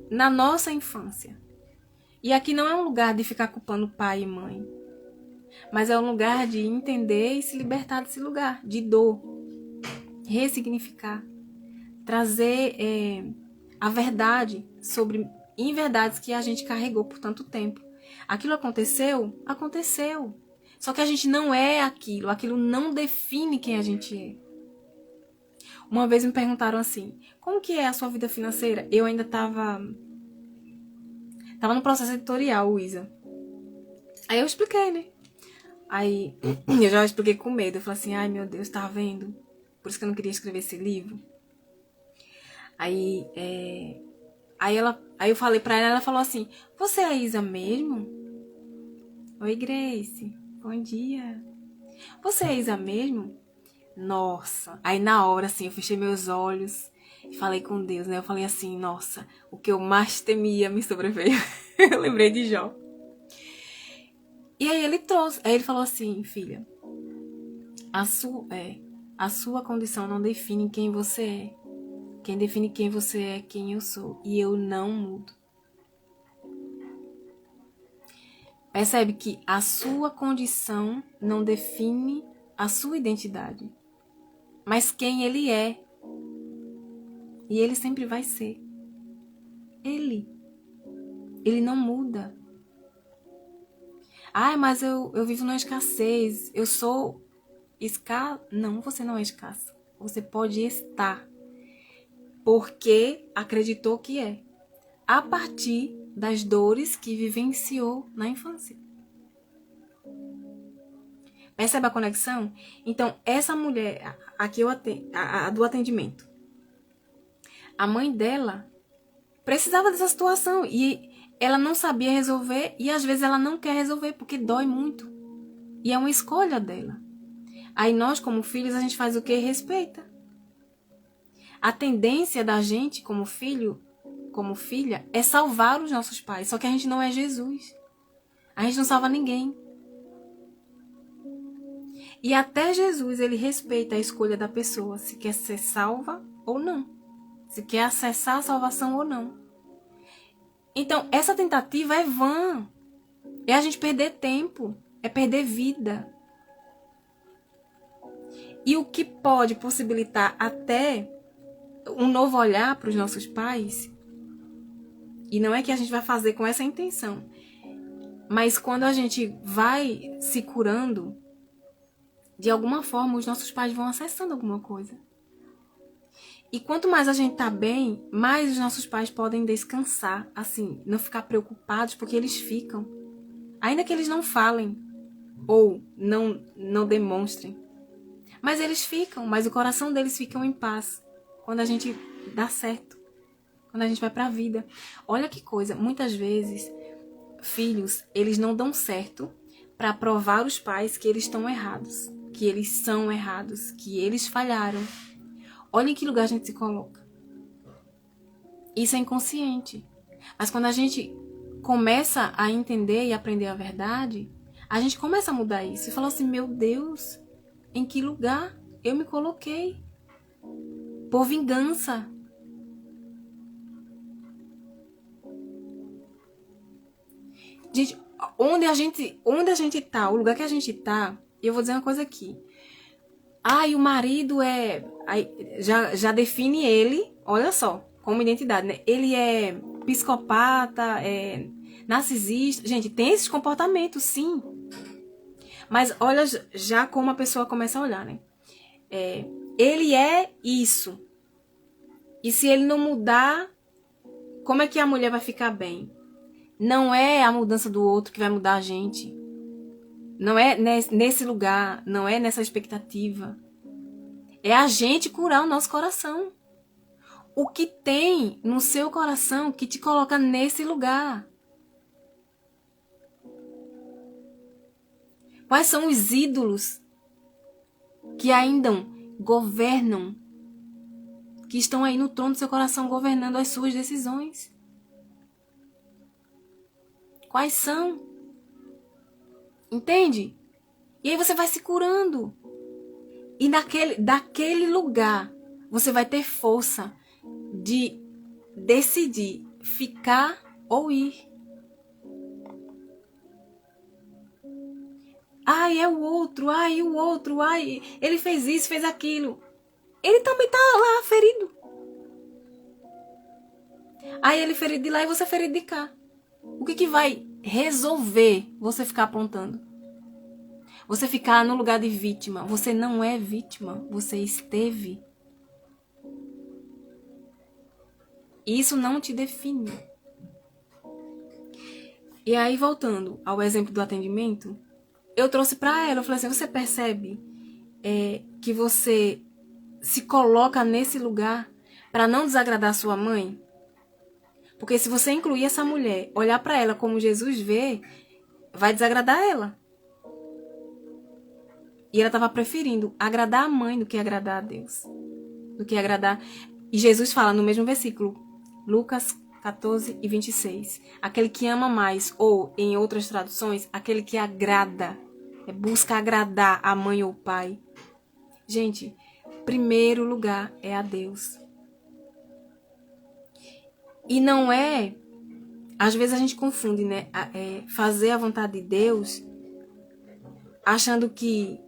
Na nossa infância. E aqui não é um lugar de ficar culpando pai e mãe. Mas é um lugar de entender e se libertar desse lugar. De dor. Ressignificar. Trazer a verdade sobre inverdades que a gente carregou por tanto tempo. Aquilo aconteceu? Aconteceu. Só que a gente não é aquilo. Aquilo não define quem a gente é. Uma vez me perguntaram assim, como que é a sua vida financeira? Eu ainda tava no processo editorial, Isa. Aí eu expliquei, né? Aí eu já expliquei com medo. Eu falei assim, ai meu Deus, tá vendo? Por isso que eu não queria escrever esse livro. Aí eu falei pra ela falou assim, você é a Isa mesmo? Oi, Grace. Bom dia. Você é a Isa mesmo? Nossa. Aí na hora, assim, eu fechei meus olhos e falei com Deus, né? Eu falei assim, nossa, o que eu mais temia me sobreveio. Eu lembrei de Jó. E aí ele falou assim, filha, a sua condição não define quem você é. Quem define quem você é quem eu sou. E eu não mudo. Percebe que a sua condição não define a sua identidade. Mas quem ele é. E ele sempre vai ser. Ele não muda. Ai, mas eu vivo numa escassez. Eu sou escassa. Não, você não é escassa. Você pode estar. Porque acreditou que é. A partir das dores que vivenciou na infância. Percebe a conexão? Então, essa mulher, aqui a do atendimento, a mãe dela precisava dessa situação e ela não sabia resolver e às vezes ela não quer resolver porque dói muito. E é uma escolha dela. Aí nós, como filhos, a gente faz o quê? Respeita. A tendência da gente, como filho, como filha, é salvar os nossos pais. Só que a gente não é Jesus. A gente não salva ninguém. E até Jesus, ele respeita a escolha da pessoa, se quer ser salva ou não. Se quer acessar a salvação ou não. Então, essa tentativa é vã. É a gente perder tempo. É perder vida. E o que pode possibilitar até um novo olhar para os nossos pais, e não é que a gente vai fazer com essa intenção, mas quando a gente vai se curando, de alguma forma os nossos pais vão acessando alguma coisa. E quanto mais a gente tá bem, mais os nossos pais podem descansar, assim, não ficar preocupados, porque eles ficam. Ainda que eles não falem, ou não demonstrem. Mas eles ficam, mas o coração deles fica em paz. Quando a gente dá certo. Quando a gente vai pra vida. Olha que coisa, muitas vezes, filhos, eles não dão certo para provar os pais que eles estão errados. Que eles são errados, que eles falharam. Olha em que lugar a gente se coloca. Isso é inconsciente. Mas quando a gente começa a entender e aprender a verdade, a gente começa a mudar isso. E fala assim, meu Deus, em que lugar eu me coloquei? Por vingança. Gente, onde a gente tá, o lugar que a gente tá, eu vou dizer uma coisa aqui. E o marido já define ele, olha só, como identidade, né? Ele é psicopata, é narcisista. Gente, tem esses comportamentos, sim. Mas olha já como a pessoa começa a olhar, né? Ele é isso. E se ele não mudar, como é que a mulher vai ficar bem? Não é a mudança do outro que vai mudar a gente. Não é nesse lugar, não é nessa expectativa. É a gente curar o nosso coração. O que tem no seu coração que te coloca nesse lugar? Quais são os ídolos que ainda governam, que estão aí no trono do seu coração governando as suas decisões? Quais são? Entende? E aí você vai se curando. E daquele lugar, você vai ter força de decidir ficar ou ir. É o outro, ele fez isso, fez aquilo. Ele também tá lá, ferido. Ele ferido de lá e você ferido de cá. O que vai resolver você ficar apontando? Você ficar no lugar de vítima. Você não é vítima, você esteve. E isso não te define. E aí, voltando ao exemplo do atendimento, eu trouxe pra ela, eu falei assim, você percebe que você se coloca nesse lugar para não desagradar sua mãe? Porque se você incluir essa mulher, olhar para ela como Jesus vê, vai desagradar ela. E ela estava preferindo agradar a mãe do que agradar a Deus. Do que agradar... E Jesus fala no mesmo versículo, Lucas 14 e 26. Aquele que ama mais, ou em outras traduções, aquele que agrada, busca agradar a mãe ou o pai. Gente, primeiro lugar é a Deus. E não é... Às vezes a gente confunde, né? Fazer a vontade de Deus achando que,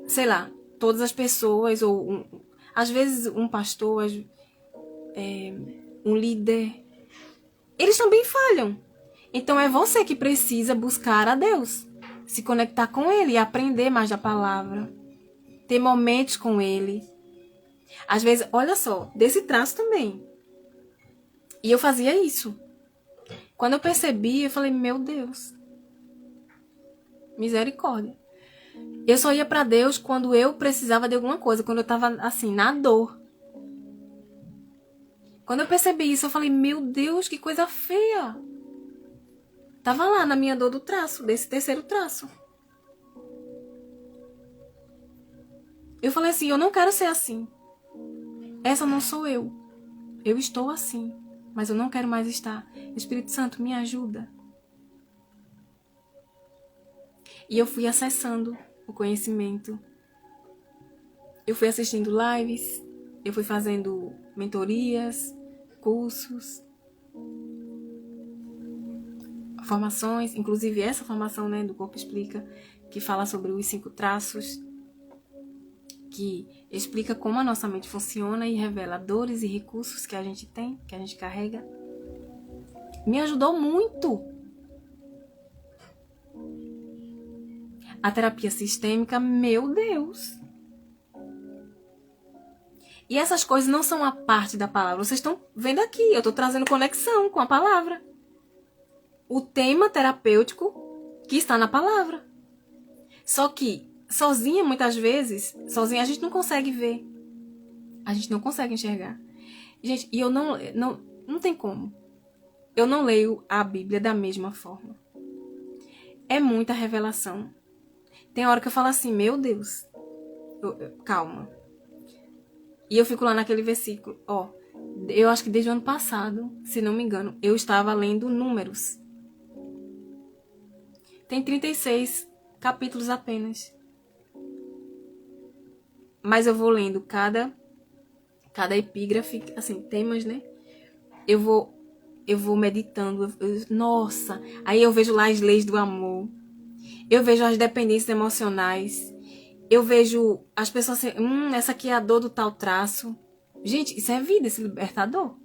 sei lá, todas as pessoas, ou às vezes um pastor, um líder, eles também falham. Então é você que precisa buscar a Deus, se conectar com Ele, aprender mais da palavra, ter momentos com Ele. Às vezes, olha só, desse traço também. E eu fazia isso. Quando eu percebi, eu falei, meu Deus, misericórdia. Eu só ia pra Deus quando eu precisava de alguma coisa, quando eu tava assim, na dor. Quando eu percebi isso, eu falei, meu Deus, que coisa feia. Tava lá na minha dor do traço, desse terceiro traço. Eu falei assim, eu não quero ser assim. Essa não sou eu. Eu estou assim, mas eu não quero mais estar. Espírito Santo, me ajuda. E eu fui acessando o conhecimento. Eu fui assistindo lives, eu fui fazendo mentorias, cursos, formações, inclusive essa formação, né, do Corpo Explica, que fala sobre os 5 traços, que explica como a nossa mente funciona e revela dores e recursos que a gente tem, que a gente carrega. Me ajudou muito. A terapia sistêmica, meu Deus. E essas coisas não são a parte da palavra. Vocês estão vendo aqui, eu estou trazendo conexão com a palavra. O tema terapêutico que está na palavra. Só que, sozinha, muitas vezes, sozinha a gente não consegue ver. A gente não consegue enxergar. Gente, e eu não tem como. Eu não leio a Bíblia da mesma forma. É muita revelação. Tem hora que eu falo assim, meu Deus, calma. E eu fico lá naquele versículo, ó. Eu acho que desde o ano passado, se não me engano, eu estava lendo Números. Tem 36 capítulos apenas. Mas eu vou lendo cada epígrafe, assim, temas, né? Eu vou meditando. Nossa, aí eu vejo lá as leis do amor. Eu vejo as dependências emocionais. Eu vejo as pessoas assim, essa aqui é a dor do tal traço. Gente, isso é vida, esse libertador.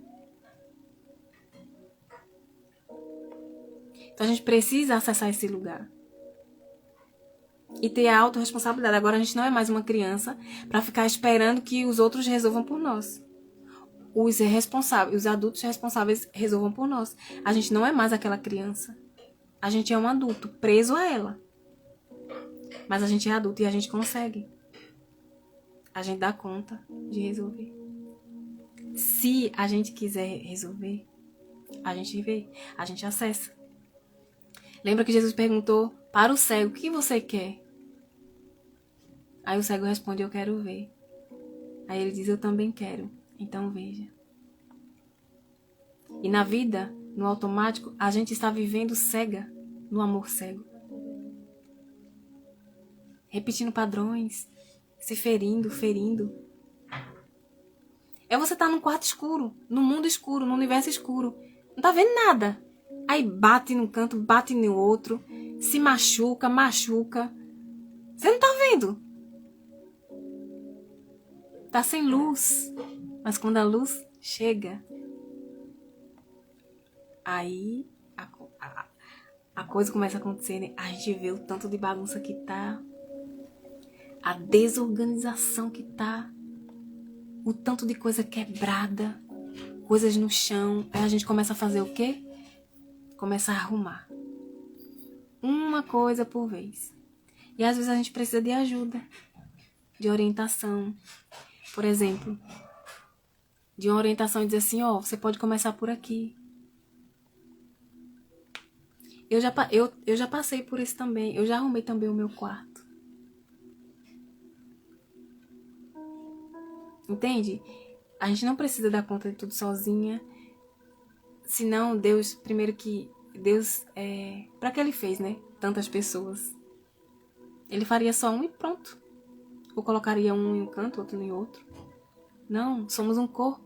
Então a gente precisa acessar esse lugar. E ter a autorresponsabilidade. Agora a gente não é mais uma criança para ficar esperando que os outros resolvam por nós. Os adultos responsáveis resolvam por nós. A gente não é mais aquela criança. A gente é um adulto preso a ela. Mas a gente é adulto e a gente consegue. A gente dá conta de resolver. Se a gente quiser resolver, a gente vê, a gente acessa. Lembra que Jesus perguntou para o cego, o que você quer? Aí o cego responde, eu quero ver. Aí ele diz, eu também quero. Então veja. E na vida, no automático, a gente está vivendo cega, no amor cego. Repetindo padrões, se ferindo. É você estar num quarto escuro, num mundo escuro, num universo escuro. Não tá vendo nada. Aí bate num canto, bate no outro, se machuca. Você não tá vendo. Tá sem luz. Mas quando a luz chega, aí a coisa começa a acontecer, né? A gente vê o tanto de bagunça que tá, a desorganização que tá, o tanto de coisa quebrada, coisas no chão. Aí a gente começa a fazer o quê? Começa a arrumar. Uma coisa por vez. E às vezes a gente precisa de ajuda, de orientação. Por exemplo, de uma orientação e dizer assim, ó, você pode começar por aqui. Eu já passei por isso também. Eu já arrumei também o meu quarto. Entende? A gente não precisa dar conta de tudo sozinha. Senão, Deus, primeiro que Deus, para que Ele fez, né? Tantas pessoas. Ele faria só um e pronto. Ou colocaria um em um canto, outro em outro. Não, somos um corpo.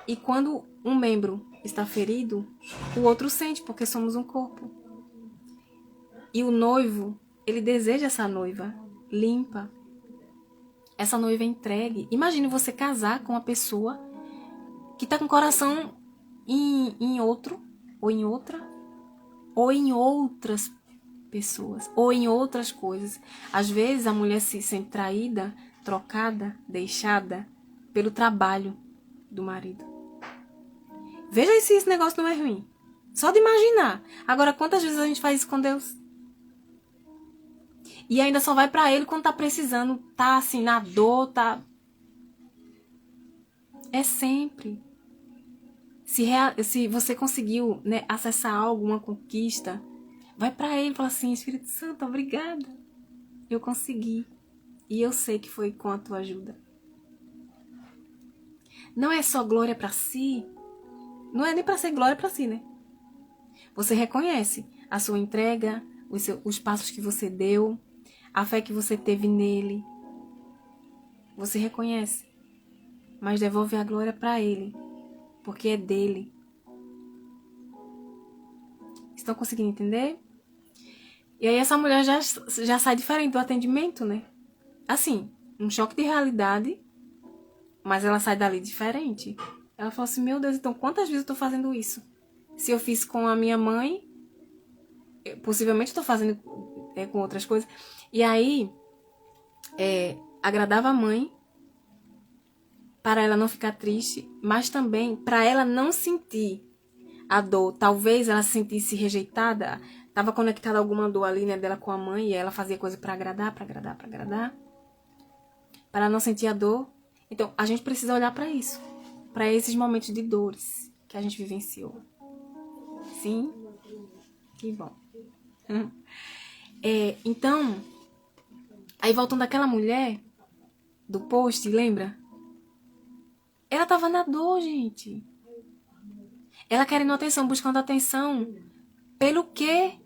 E quando um membro está ferido, o outro sente, porque somos um corpo. E o noivo, ele deseja essa noiva limpa. Essa noiva entregue. Imagine você casar com uma pessoa que está com o coração em outro, ou em outra, ou em outras pessoas, ou em outras coisas. Às vezes a mulher se sente traída, trocada, deixada pelo trabalho do marido. Veja se esse negócio não é ruim. Só de imaginar. Agora, quantas vezes a gente faz isso com Deus? E ainda só vai pra Ele quando tá precisando, tá assim, na dor, tá... É sempre. Se você conseguiu, né, acessar algo, uma conquista, vai pra Ele e fala assim, Espírito Santo, obrigada. Eu consegui. E eu sei que foi com a tua ajuda. Não é só glória pra si. Não é nem pra ser glória pra si, né? Você reconhece a sua entrega, os passos que você deu, a fé que você teve nele. Você reconhece. Mas devolve a glória pra Ele. Porque é dele. Estão conseguindo entender? E aí essa mulher já sai diferente do atendimento, né? Assim, um choque de realidade, mas ela sai dali diferente. Ela falou assim, meu Deus, então quantas vezes eu tô fazendo isso? Se eu fiz com a minha mãe, possivelmente eu tô fazendo com outras coisas. E aí, agradava a mãe, para ela não ficar triste, mas também para ela não sentir a dor. Talvez ela se sentisse rejeitada, estava conectada a alguma dor ali, né, dela com a mãe, e ela fazia coisa para agradar, para ela não sentir a dor. Então, a gente precisa olhar para isso, para esses momentos de dores que a gente vivenciou. Sim? Que bom. Então, aí voltando àquela mulher do post, lembra? Ela tava na dor, gente. Ela querendo atenção, buscando atenção. Pelo quê?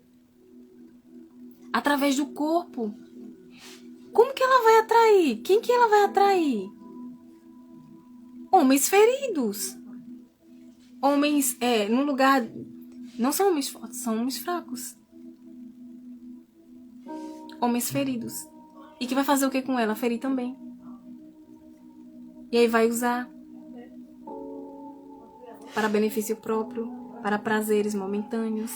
Através do corpo. Como que ela vai atrair? Quem que ela vai atrair? Homens feridos. Homens, num lugar... Não são homens fortes, são homens fracos. Homens feridos. E que vai fazer o que com ela? Ferir também. E aí vai usar para benefício próprio, para prazeres momentâneos.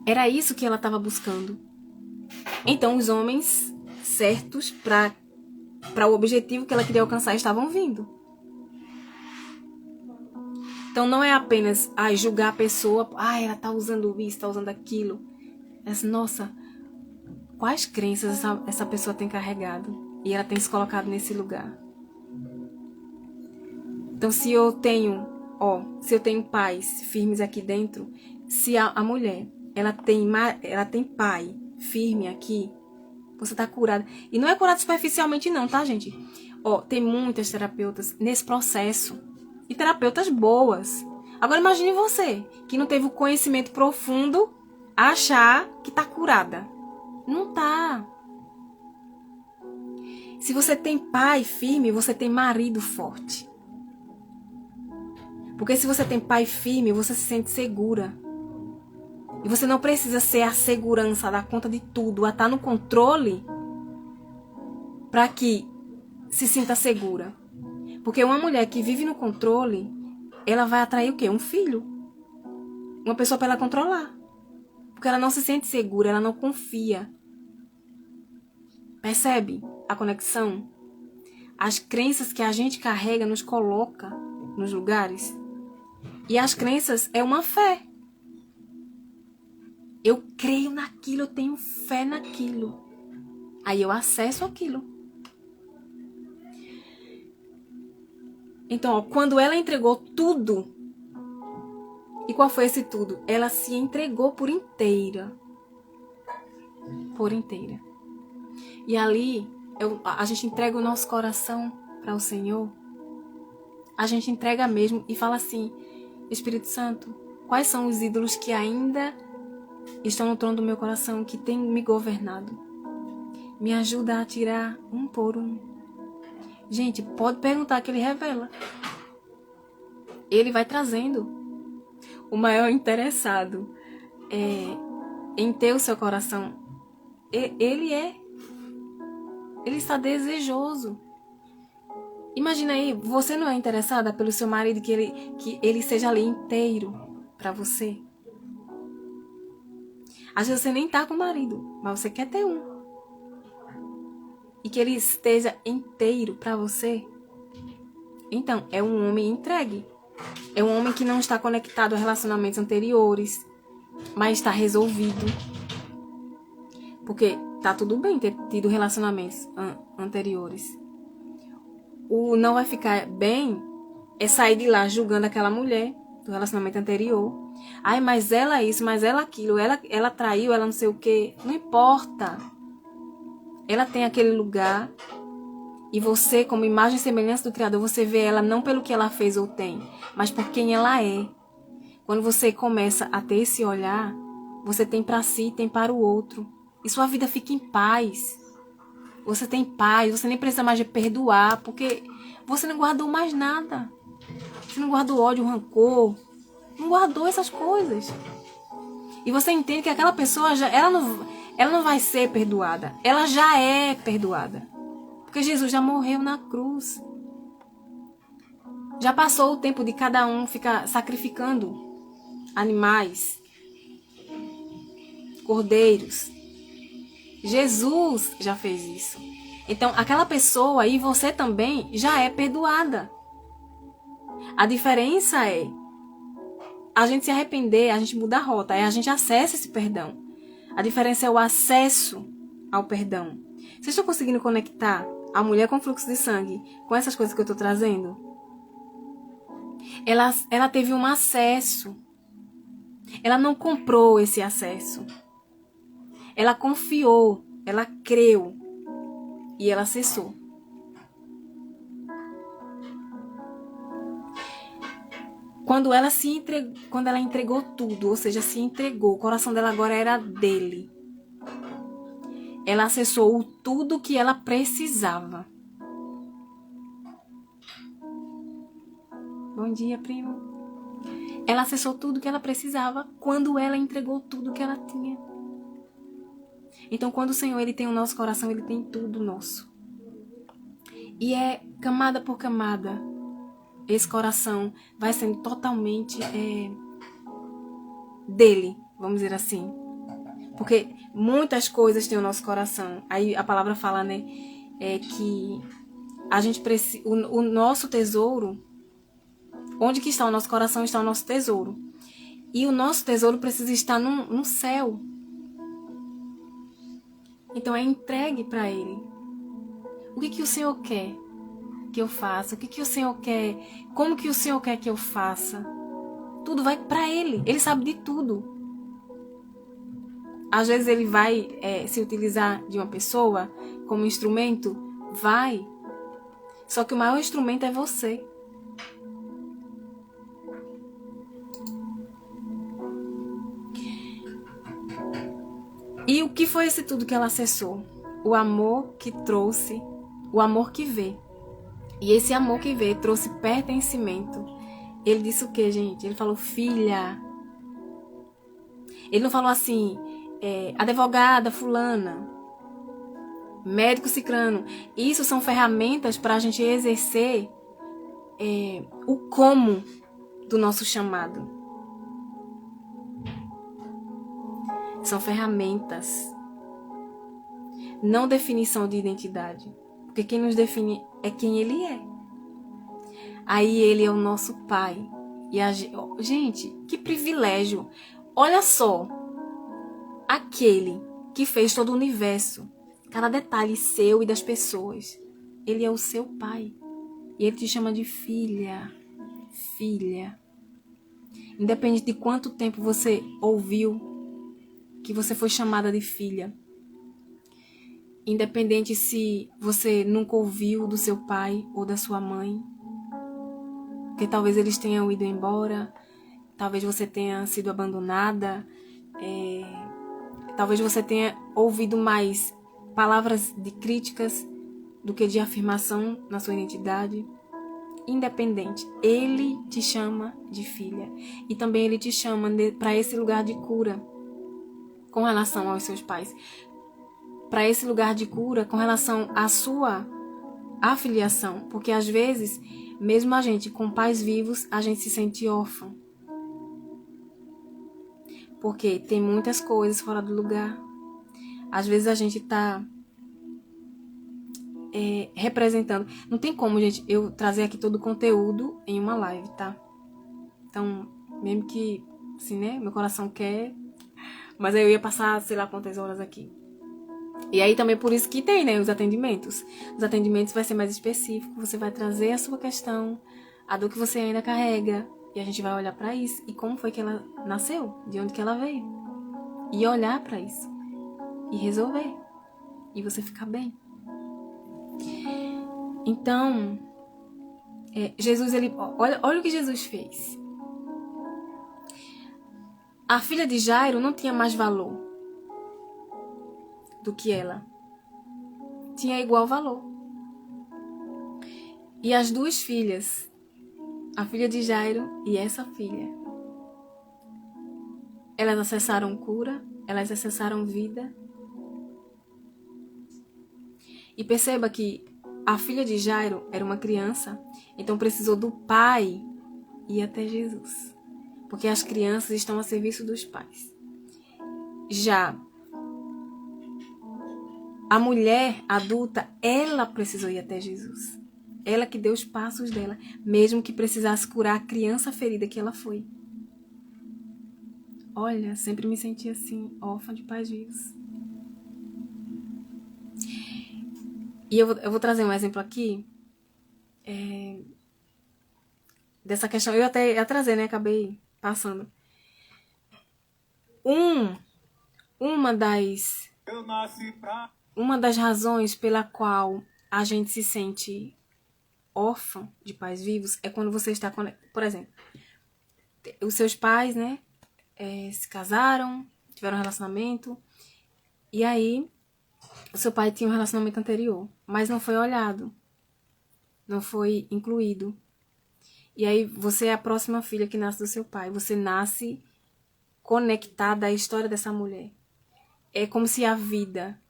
Era isso que ela estava buscando. Então os homens certos para o objetivo que ela queria alcançar estavam vindo. Então não é apenas julgar a pessoa, ela está usando isso, está usando aquilo. Nossa, quais crenças essa pessoa tem carregado e ela tem se colocado nesse lugar. Então se eu tenho pais firmes aqui dentro, se a mulher ela tem pai firme aqui, você tá curada. E não é curada superficialmente não, tá, gente? Tem muitas terapeutas nesse processo. E terapeutas boas. Agora imagine você, que não teve o conhecimento profundo, achar que tá curada. Não tá. Se você tem pai firme, você tem marido forte. Porque se você tem pai firme, você se sente segura. E você não precisa ser a segurança, dar conta de tudo, a estar no controle para que se sinta segura. Porque uma mulher que vive no controle, ela vai atrair o quê? Um filho. uma pessoa para ela controlar. Porque ela não se sente segura, ela não confia. Percebe a conexão? As crenças que a gente carrega nos coloca nos lugares. E as crenças é uma fé. Eu creio naquilo, eu tenho fé naquilo. Aí eu acesso aquilo. Então, ó, quando ela entregou tudo, e qual foi esse tudo? Ela se entregou por inteira. Por inteira. E ali, a gente entrega o nosso coração para o Senhor. A gente entrega mesmo e fala assim: Espírito Santo, quais são os ídolos que ainda estão no trono do meu coração, que têm me governado? Me ajuda a tirar um por um. Gente, pode perguntar que ele revela. Ele vai trazendo. O maior interessado em ter o seu coração, ele está desejoso. Imagina aí, você não é interessada pelo seu marido, que ele seja ali inteiro para você? Às vezes você nem tá com o marido, mas você quer ter um. E que ele esteja inteiro para você. Então, é um homem entregue. É um homem que não está conectado a relacionamentos anteriores, mas está resolvido. Porque tá tudo bem ter tido relacionamentos anteriores. O não vai ficar bem é sair de lá julgando aquela mulher do relacionamento anterior. Ai, mas ela isso, mas ela aquilo, ela traiu, ela não sei o quê. Não importa. Ela tem aquele lugar. E você, como imagem e semelhança do Criador, você vê ela não pelo que ela fez ou tem, mas por quem ela é. Quando você começa a ter esse olhar, você tem para si e tem para o outro. E sua vida fica em paz. Você tem paz, você nem precisa mais de perdoar, porque você não guardou mais nada. Você não guardou ódio, rancor. Não guardou essas coisas. E você entende que aquela pessoa, ela não vai ser perdoada. Ela já é perdoada. Porque Jesus já morreu na cruz. Já passou o tempo de cada um ficar sacrificando animais, cordeiros. Jesus já fez isso. Então, aquela pessoa e você também já é perdoada. A diferença é a gente se arrepender, a gente muda a rota, aí a gente acessa esse perdão. A diferença é o acesso ao perdão. Vocês estão conseguindo conectar a mulher com fluxo de sangue com essas coisas que eu estou trazendo? Ela teve um acesso. Ela não comprou esse acesso. Ela confiou, ela creu e ela acessou. Quando ela entregou tudo, ou seja, se entregou, o coração dela agora era dele. Ela acessou tudo que ela precisava. Bom dia, primo. Ela acessou tudo que ela precisava quando ela entregou tudo que ela tinha. Então, quando o Senhor ele tem o nosso coração, ele tem tudo nosso. E é camada por camada. Esse coração vai sendo totalmente dele, vamos dizer assim. Porque muitas coisas tem o nosso coração. Aí a palavra fala, né, que a gente precisa, o nosso tesouro, onde que está o nosso coração, está o nosso tesouro. E o nosso tesouro precisa estar no céu. Então é entregue para ele. O que o Senhor quer que eu faça? O que o Senhor quer? Como que o Senhor quer que eu faça? Tudo vai para ele. Ele sabe de tudo. Às vezes ele vai se utilizar de uma pessoa como instrumento. Vai. Só que o maior instrumento é você. E o que foi esse tudo que ela acessou? O amor que trouxe, o amor que vê. E esse amor que vê trouxe pertencimento. Ele disse o que, gente? Ele falou, filha. Ele não falou assim, advogada fulana, médico cicrano. Isso são ferramentas para a gente exercer o como do nosso chamado. São ferramentas, não definição de identidade. Porque quem nos define é quem Ele é. Aí Ele é o nosso Pai. E gente, que privilégio. Olha só, aquele que fez todo o universo, cada detalhe seu e das pessoas, Ele é o seu Pai. E Ele te chama de filha, filha. Independente de quanto tempo você ouviu que você foi chamada de filha. Independente se você nunca ouviu do seu pai ou da sua mãe. Porque talvez eles tenham ido embora. Talvez você tenha sido abandonada. Talvez você tenha ouvido mais palavras de críticas do que de afirmação na sua identidade. Independente, Ele te chama de filha. E também Ele te chama para esse lugar de cura com relação aos seus pais. Para esse lugar de cura com relação à sua afiliação. Porque às vezes, mesmo a gente com pais vivos, a gente se sente órfão. Porque tem muitas coisas fora do lugar. Às vezes a gente está representando. Não tem como, gente, eu trazer aqui todo o conteúdo em uma live, tá? Então, mesmo que, assim, né, meu coração quer, mas aí eu ia passar, sei lá quantas horas aqui. E aí também por isso que tem, né, os atendimentos. Os atendimentos vai ser mais específico, você vai trazer a sua questão, a dor que você ainda carrega, e a gente vai olhar pra isso, e como foi que ela nasceu, de onde que ela veio. E olhar pra isso, e resolver, e você ficar bem. Então, Jesus, olha o que Jesus fez. A filha de Jairo não tinha mais valor do que ela. Tinha igual valor. E as duas filhas, a filha de Jairo e essa filha, elas acessaram cura, elas acessaram vida. E perceba que a filha de Jairo era uma criança, então precisou do pai ir até Jesus. Porque as crianças estão a serviço dos pais. Já a mulher adulta, ela precisou ir até Jesus. Ela que deu os passos dela, mesmo que precisasse curar a criança ferida que ela foi. Olha, sempre me senti assim, órfã de pais vivos. E eu vou trazer um exemplo aqui dessa questão. Eu até ia trazer, né? Acabei passando. Uma das razões pela qual a gente se sente órfão de pais vivos é quando você está conectado. Por exemplo, os seus pais, né, se casaram, tiveram um relacionamento, e aí o seu pai tinha um relacionamento anterior, mas não foi olhado, não foi incluído. E aí você é a próxima filha que nasce do seu pai, você nasce conectada à história dessa mulher. É como se a vida,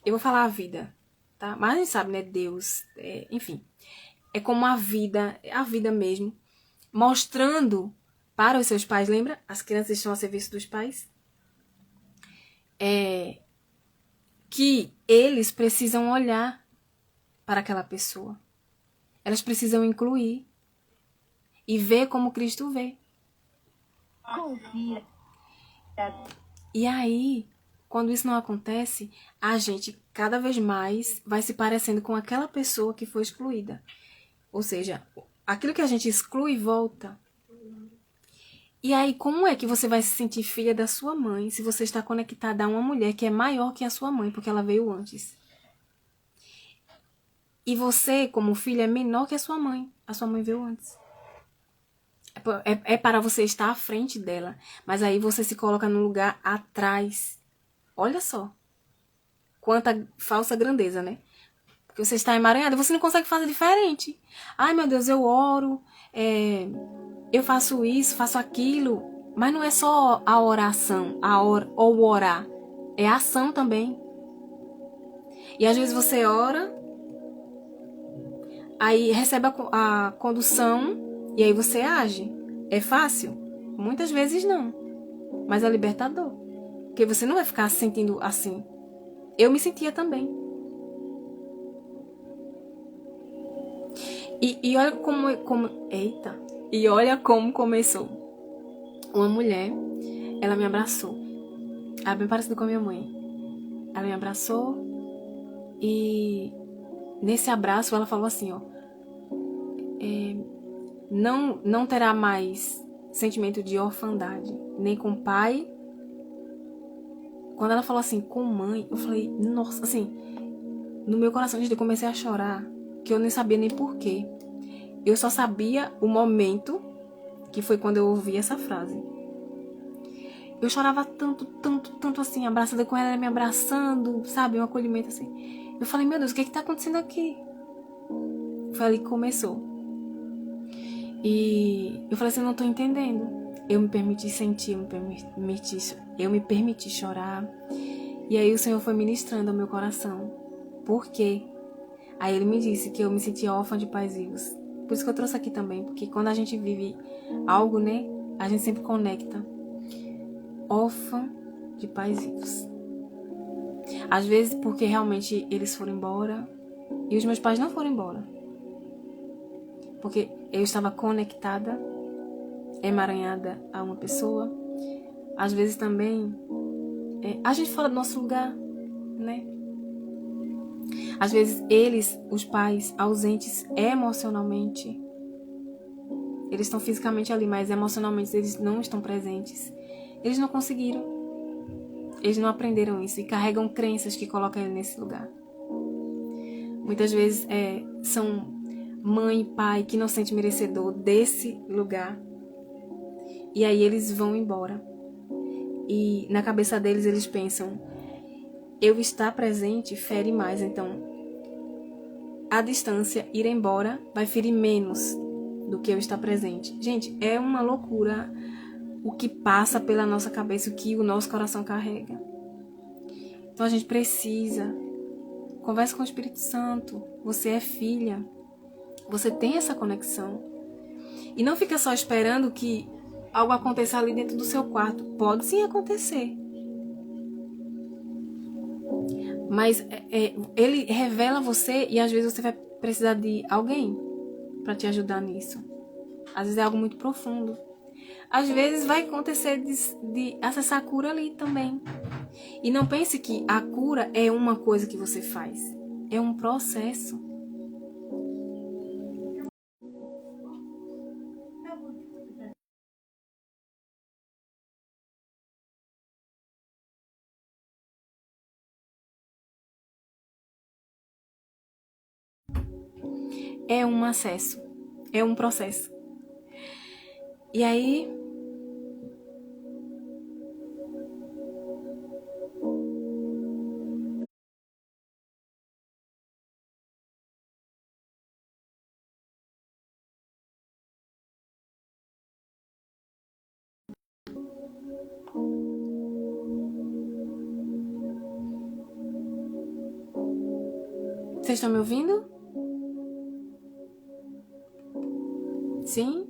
eu vou falar a vida, tá? Mas a gente sabe, né, Deus, enfim. É como a vida mesmo, mostrando para os seus pais, lembra? As crianças estão a serviço dos pais. Que eles precisam olhar para aquela pessoa. Elas precisam incluir e ver como Cristo vê. Confia. E aí, quando isso não acontece, a gente cada vez mais vai se parecendo com aquela pessoa que foi excluída. Ou seja, aquilo que a gente exclui volta. E aí, como é que você vai se sentir filha da sua mãe se você está conectada a uma mulher que é maior que a sua mãe, porque ela veio antes? E você, como filha, é menor que a sua mãe veio antes. É para você estar à frente dela, mas aí você se coloca no lugar atrás. Olha só, quanta falsa grandeza, né? Porque você está emaranhada, você não consegue fazer diferente. Ai, meu Deus, eu oro, eu faço isso, faço aquilo. Mas não é só a oração, ou o orar. É a ação também. E às vezes você ora, aí recebe a condução, e aí você age. É fácil? Muitas vezes não. Mas é libertador. Porque você não vai ficar se sentindo assim. Eu me sentia também. E olha eita. E olha como começou. Uma mulher, ela me abraçou. Ela é bem parecida com a minha mãe. Ela me abraçou e nesse abraço ela falou assim, ó. Não terá mais sentimento de orfandade, nem com pai. Quando ela falou assim, com mãe, eu falei, nossa, assim, no meu coração, eu comecei a chorar, que eu nem sabia nem porquê. Eu só sabia o momento, que foi quando eu ouvi essa frase. Eu chorava tanto assim, abraçada com ela me abraçando, sabe, um acolhimento assim. Eu falei, meu Deus, o que tá acontecendo aqui? Foi ali que começou. E eu falei assim, não tô entendendo. Eu me permiti sentir, eu me permiti chorar. E aí o Senhor foi ministrando ao meu coração. Por quê? Aí ele me disse que eu me sentia órfã de pais vivos. Por isso que eu trouxe aqui também, porque quando a gente vive algo, né, a gente sempre conecta. Órfã de pais vivos. Às vezes porque realmente eles foram embora e os meus pais não foram embora. Porque eu estava conectada, emaranhada a uma pessoa. Às vezes também a gente fora do nosso lugar, né? Às vezes eles, os pais, ausentes emocionalmente, eles estão fisicamente ali, mas emocionalmente eles não estão presentes. Eles não conseguiram. Eles não aprenderam isso e carregam crenças que colocam ele nesse lugar. Muitas vezes são mãe e pai que não se sente merecedor desse lugar. E aí eles vão embora. E na cabeça deles eles pensam, eu estar presente fere mais, então a distância, ir embora, vai ferir menos do que eu estar presente. Gente, é uma loucura o que passa pela nossa cabeça, o que o nosso coração carrega. Então a gente precisa, conversa com o Espírito Santo, você é filha, você tem essa conexão. E não fica só esperando que algo aconteça ali dentro do seu quarto. Pode sim acontecer. Mas ele revela você e às vezes você vai precisar de alguém para te ajudar nisso. Às vezes é algo muito profundo. Às vezes vai acontecer de acessar a cura ali também. E não pense que a cura é uma coisa que você faz. É um processo. É um acesso. É um processo. E aí... Vocês estão me ouvindo? Sim?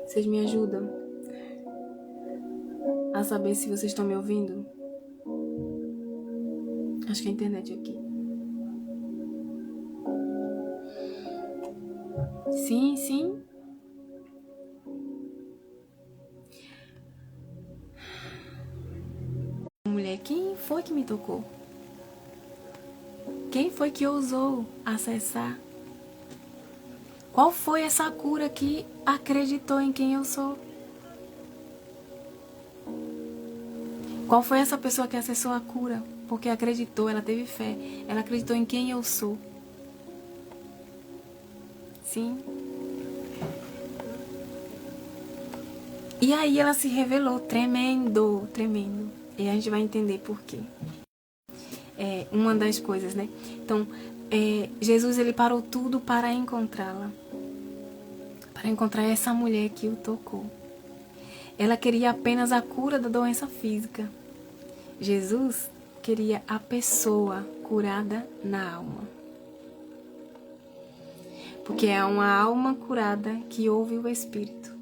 Vocês me ajudam a saber se vocês estão me ouvindo? Acho que a internet aqui. Sim, sim. Mulher, quem foi que me tocou? Quem foi que ousou acessar? Qual foi essa cura que acreditou em quem eu sou? Qual foi essa pessoa que acessou a cura? Porque acreditou, ela teve fé, ela acreditou em quem eu sou. Sim. E aí ela se revelou tremendo, tremendo. E a gente vai entender por quê. É uma das coisas, né? Então, Jesus, ele parou tudo para encontrá-la. Para encontrar essa mulher que o tocou. Ela queria apenas a cura da doença física. Jesus queria a pessoa curada na alma. Porque é uma alma curada que ouve o Espírito.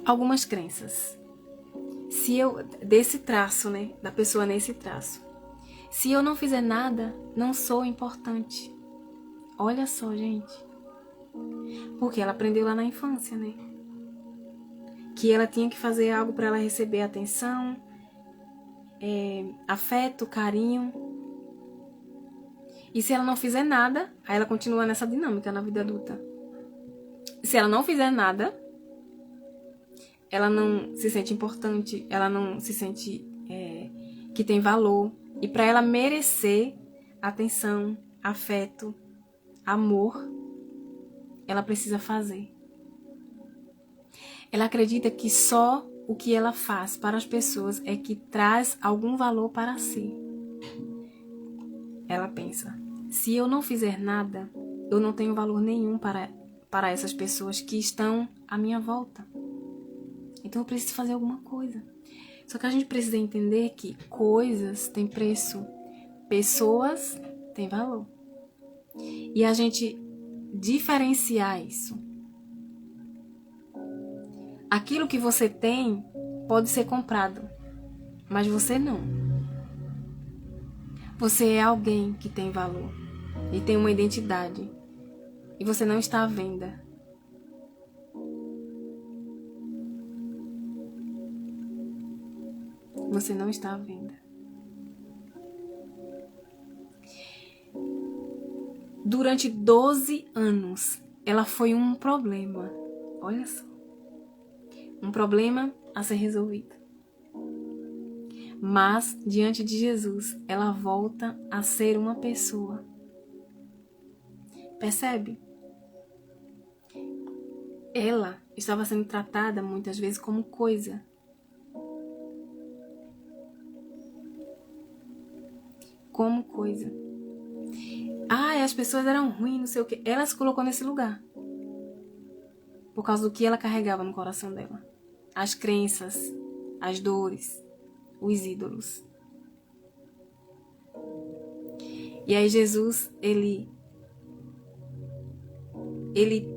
algumas crenças. Se eu, desse traço, né, da pessoa nesse traço. Se eu não fizer nada, não sou importante. Olha só, gente. Porque ela aprendeu lá na infância, né? Que ela tinha que fazer algo para ela receber atenção, afeto, carinho. E se ela não fizer nada, aí ela continua nessa dinâmica na vida adulta. Se ela não fizer nada, ela não se sente importante, ela não se sente que tem valor. E para ela merecer atenção, afeto, amor, ela precisa fazer. Ela acredita que só o que ela faz para as pessoas é que traz algum valor para si. Ela pensa, se eu não fizer nada, eu não tenho valor nenhum para essas pessoas que estão à minha volta. Então eu preciso fazer alguma coisa. Só que a gente precisa entender que coisas têm preço, pessoas têm valor. E a gente diferenciar isso. Aquilo que você tem pode ser comprado, mas você não. Você é alguém que tem valor e tem uma identidade. E você não está à venda. Você não está à venda. Durante 12 anos, ela foi um problema. Olha só. Um problema a ser resolvido. Mas, diante de Jesus, ela volta a ser uma pessoa. Percebe? Ela estava sendo tratada muitas vezes como coisa. Como coisa. As pessoas eram ruins, não sei o quê. Ela se colocou nesse lugar. Por causa do que ela carregava no coração dela. As crenças, as dores, os ídolos. E aí Jesus, ele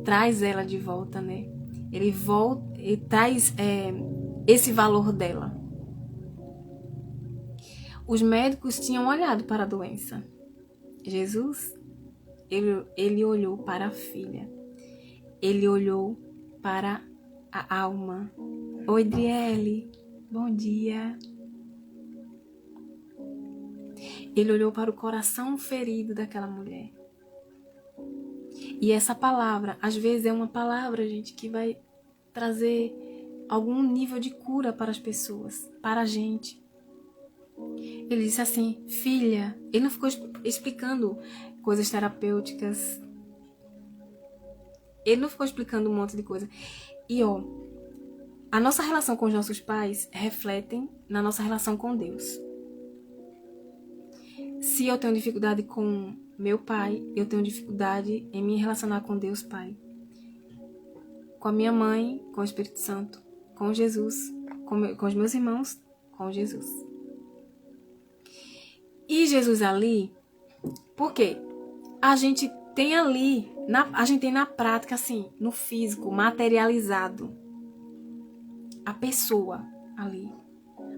traz ela de volta, né? Ele traz esse valor dela. Os médicos tinham olhado para a doença. Jesus, ele olhou para a filha. Ele olhou para a alma. Oi, Driele. Bom dia. Ele olhou para o coração ferido daquela mulher. E essa palavra, às vezes é uma palavra, gente, que vai trazer algum nível de cura para as pessoas, para a gente. Ele disse assim, filha, ele não ficou explicando coisas terapêuticas. Ele não ficou explicando um monte de coisa. E a nossa relação com os nossos pais refletem na nossa relação com Deus. Se eu tenho dificuldade com meu pai, eu tenho dificuldade em me relacionar com Deus Pai. Com a minha mãe, com o Espírito Santo, com Jesus, com os meus irmãos, com Jesus. E Jesus ali, por quê? A gente tem ali, a gente tem na prática, assim, no físico, materializado, a pessoa ali,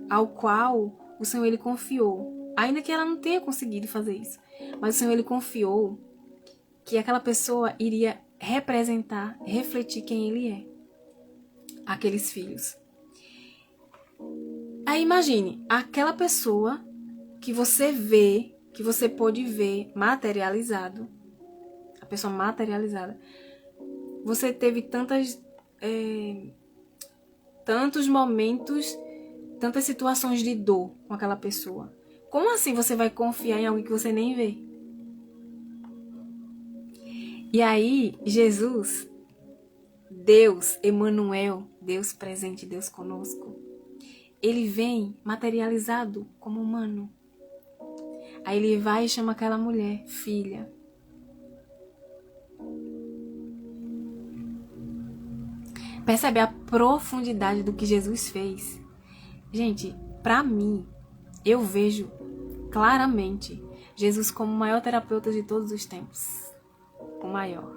ao qual o Senhor ele confiou. Ainda que ela não tenha conseguido fazer isso. Mas o Senhor ele confiou que aquela pessoa iria representar, refletir quem ele é. Aqueles filhos. Aí imagine, aquela pessoa que você vê, que você pode ver materializado. A pessoa materializada. Você teve tantos momentos, tantas situações de dor com aquela pessoa. Como assim você vai confiar em alguém que você nem vê? E aí, Jesus, Deus, Emmanuel, Deus presente, Deus conosco, ele vem materializado como humano. Aí ele vai e chama aquela mulher, filha. Percebe a profundidade do que Jesus fez? Gente, pra mim, eu vejo claramente Jesus como o maior terapeuta de todos os tempos. O maior.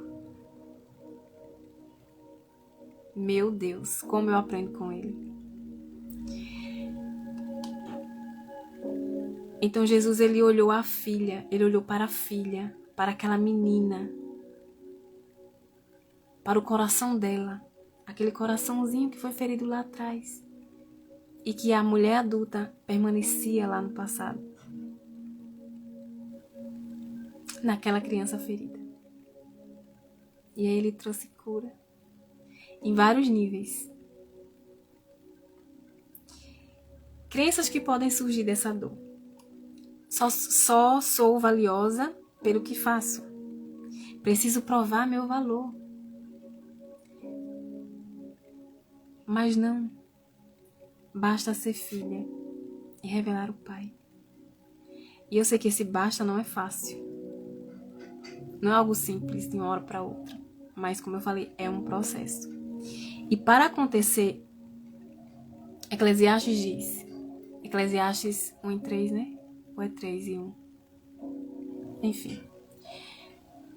Meu Deus, como eu aprendo com ele. Então Jesus, ele olhou a filha, ele olhou para a filha, para aquela menina, para o coração dela, aquele coraçãozinho que foi ferido lá atrás e que a mulher adulta permanecia lá no passado, naquela criança ferida. E aí ele trouxe cura em vários níveis. Crenças que podem surgir dessa dor. Só sou valiosa pelo que faço. Preciso provar meu valor. Mas não. Basta ser filha e revelar o Pai. E eu sei que esse basta não é fácil. Não é algo simples de uma hora para outra. Mas, como eu falei, é um processo. E para acontecer, Eclesiastes diz, Eclesiastes 1:3, né? Ou é 3:1? Enfim.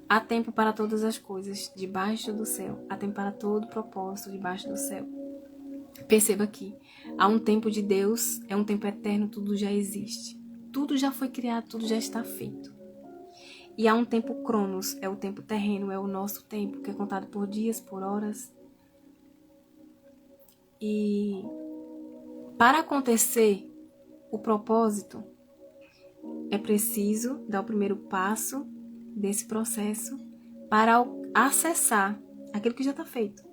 Há tempo para todas as coisas debaixo do céu. Há tempo para todo propósito debaixo do céu. Perceba aqui. Há um tempo de Deus, é um tempo eterno, tudo já existe. Tudo já foi criado, tudo já está feito. E há um tempo cronos, é o tempo terreno, é o nosso tempo, que é contado por dias, por horas. E para acontecer o propósito, é preciso dar o primeiro passo desse processo para acessar aquilo que já está feito,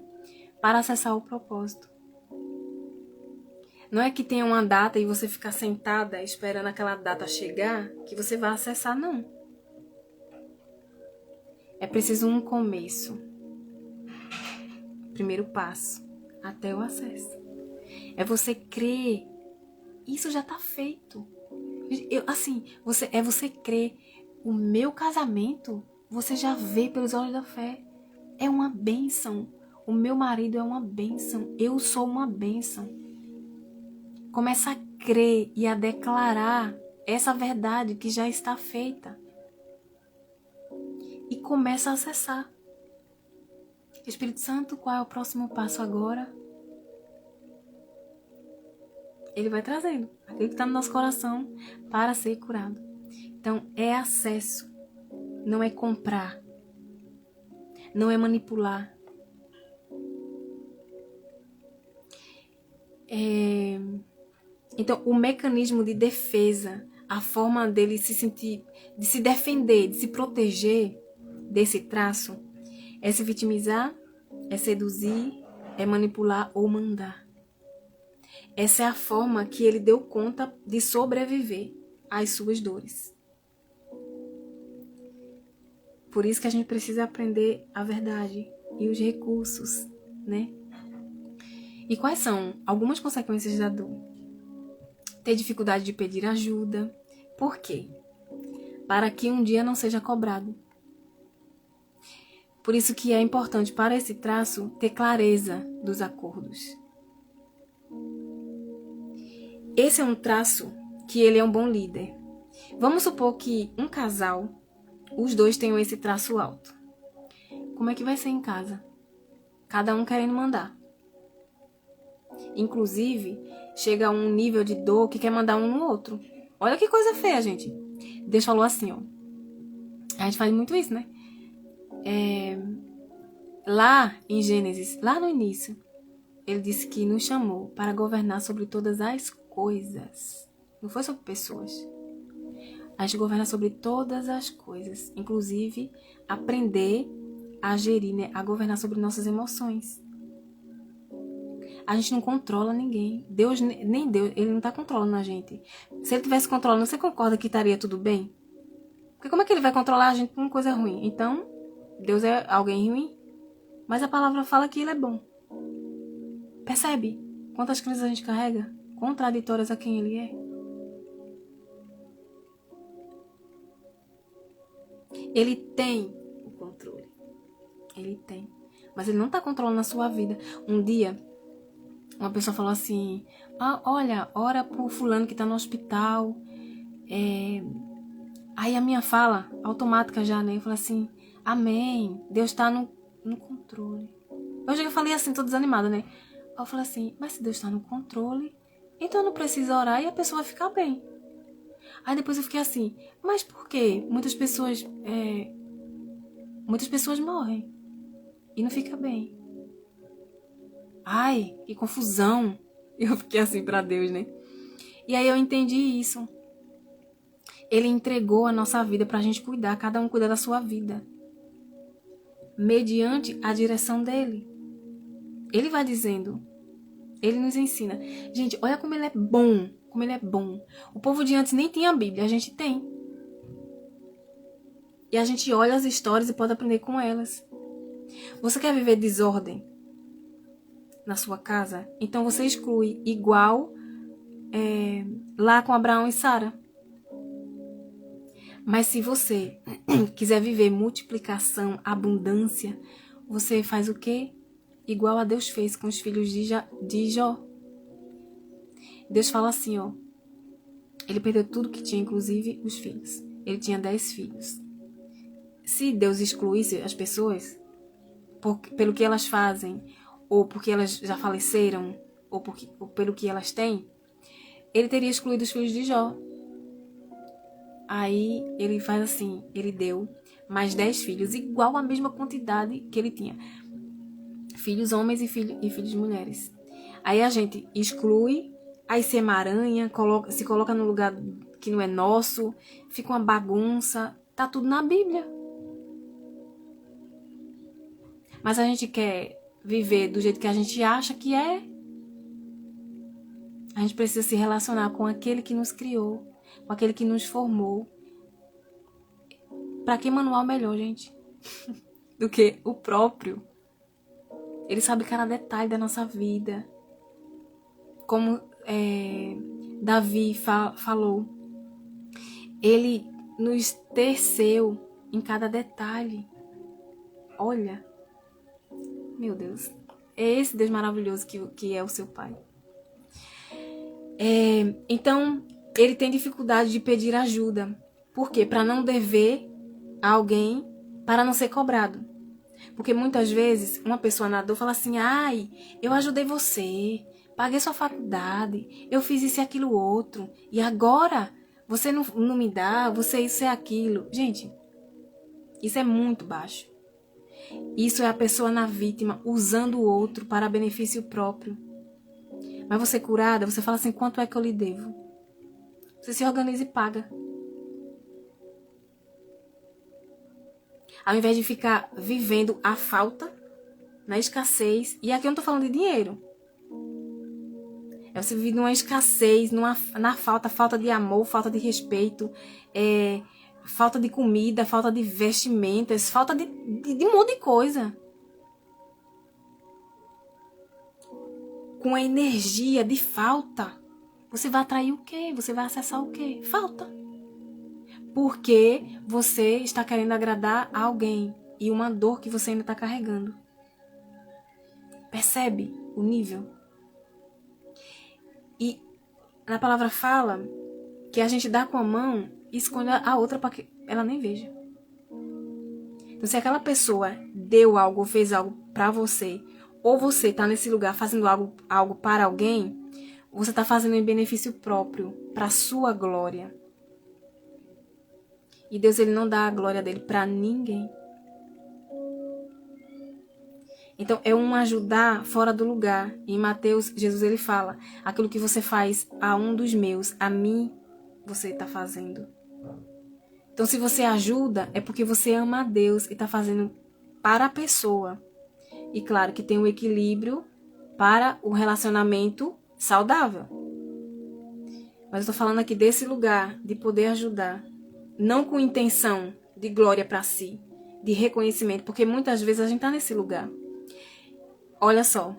para acessar o propósito. Não é que tenha uma data e você ficar sentada esperando aquela data chegar que você vai acessar, não. É preciso um começo. Primeiro passo, até o acesso. É você crer. Isso já está feito. Você crer. O meu casamento, você já vê pelos olhos da fé. É uma bênção. O meu marido é uma bênção. Eu sou uma bênção. Começa a crer e a declarar essa verdade que já está feita. E começa a acessar. Espírito Santo, qual é o próximo passo agora? Ele vai trazendo aquilo que está no nosso coração para ser curado. Então, é acesso. Não é comprar. Não é manipular. Então, o mecanismo de defesa, a forma dele se sentir, de se defender, de se proteger desse traço, é se vitimizar, é seduzir, é manipular ou mandar. Essa é a forma que ele deu conta de sobreviver às suas dores. Por isso que a gente precisa aprender a verdade e os recursos, né? E quais são algumas consequências da dor? Ter dificuldade de pedir ajuda. Por quê? Para que um dia não seja cobrado. Por isso que é importante para esse traço ter clareza dos acordos. Esse é um traço que ele é um bom líder. Vamos supor que um casal, os dois tenham esse traço alto. Como é que vai ser em casa? Cada um querendo mandar. Inclusive, chega a um nível de dor que quer mandar um no outro. Olha que coisa feia, gente. Deus falou assim, ó. A gente faz muito isso, né? Lá em Gênesis, lá no início, ele disse que nos chamou para governar sobre todas as coisas. Não foi sobre pessoas. A gente governa sobre todas as coisas. Inclusive, aprender a gerir, né? A governar sobre nossas emoções. A gente não controla ninguém. Deus, nem Deus, ele não está controlando a gente. Se ele tivesse controlando, você concorda que estaria tudo bem? Porque como é que ele vai controlar a gente com coisa ruim? Então, Deus é alguém ruim? Mas a palavra fala que ele é bom. Percebe quantas crenças a gente carrega? Contraditórias a quem ele é. Ele tem o controle. Ele tem. Mas ele não está controlando a sua vida. Um dia, uma pessoa falou assim, olha, ora pro fulano que está no hospital. Aí a minha fala, automática já, né? Eu falei assim, amém. Deus está no controle. Hoje eu falei assim, tô desanimada, né? Eu falei assim, mas se Deus tá no controle, então não precisa orar e a pessoa vai ficar bem. Aí depois eu fiquei assim, mas por quê? Muitas pessoas morrem e não fica bem. Ai, que confusão. Eu fiquei assim pra Deus, né? E aí eu entendi isso. Ele entregou a nossa vida pra gente cuidar, cada um cuida da sua vida, mediante a direção dele. Ele vai dizendo, ele nos ensina. Gente, olha como ele é bom, como ele é bom. O povo de antes nem tinha a Bíblia, a gente tem. E a gente olha as histórias e pode aprender com elas. Você quer viver desordem na sua casa? Então você exclui, igual lá com Abraão e Sara. Mas se você quiser viver multiplicação, abundância, você faz o quê? Igual a Deus fez com os filhos de Jó. Deus fala assim, ó. Ele perdeu tudo que tinha, inclusive os filhos. Ele tinha 10 filhos. Se Deus excluísse as pessoas, pelo que elas fazem, ou porque elas já faleceram, ou pelo que elas têm, ele teria excluído os filhos de Jó. Aí ele faz assim, ele deu mais 10 filhos, igual a mesma quantidade que ele tinha. Filhos homens e filhos mulheres. Aí a gente exclui, aí se emaranha, se coloca no lugar que não é nosso, fica uma bagunça, tá tudo na Bíblia. Mas a gente quer viver do jeito que a gente acha que é. A gente precisa se relacionar com aquele que nos criou, com aquele que nos formou. Pra que manual melhor, gente? Do que o próprio. Ele sabe cada detalhe da nossa vida. Como Davi falou. Ele nos teceu em cada detalhe. Olha. Meu Deus. É esse Deus maravilhoso que é o seu Pai. Então, ele tem dificuldade de pedir ajuda. Por quê? Para não dever a alguém, para não ser cobrado. Porque muitas vezes uma pessoa na dor fala assim, ai, eu ajudei você, paguei sua faculdade, eu fiz isso e aquilo outro, e agora você não me dá, você isso e aquilo. Gente, isso é muito baixo. Isso é a pessoa na vítima usando o outro para benefício próprio. Mas você curada, você fala assim, quanto é que eu lhe devo? Você se organiza e paga. Ao invés de ficar vivendo a falta, na escassez, e aqui eu não tô falando de dinheiro. É você viver numa escassez, na falta de amor, falta de respeito, falta de comida, falta de vestimentas, falta de um monte de coisa. Com a energia de falta, você vai atrair o quê? Você vai acessar o quê? Falta. Porque você está querendo agradar a alguém e uma dor que você ainda está carregando. Percebe o nível? E na palavra fala que a gente dá com a mão e esconde a outra para que ela nem veja. Então, se aquela pessoa deu algo ou fez algo para você, ou você está nesse lugar fazendo algo para alguém, você está fazendo em benefício próprio, para sua glória. E Deus, ele não dá a glória dele para ninguém. Então, é um ajudar fora do lugar. Em Mateus, Jesus, ele fala, aquilo que você faz a um dos meus, a mim, você está fazendo. Então, se você ajuda, é porque você ama a Deus e está fazendo para a pessoa. E claro que tem um equilíbrio para o relacionamento saudável. Mas eu estou falando aqui desse lugar de poder ajudar. Não com intenção de glória para si, de reconhecimento, porque muitas vezes a gente está nesse lugar. Olha só,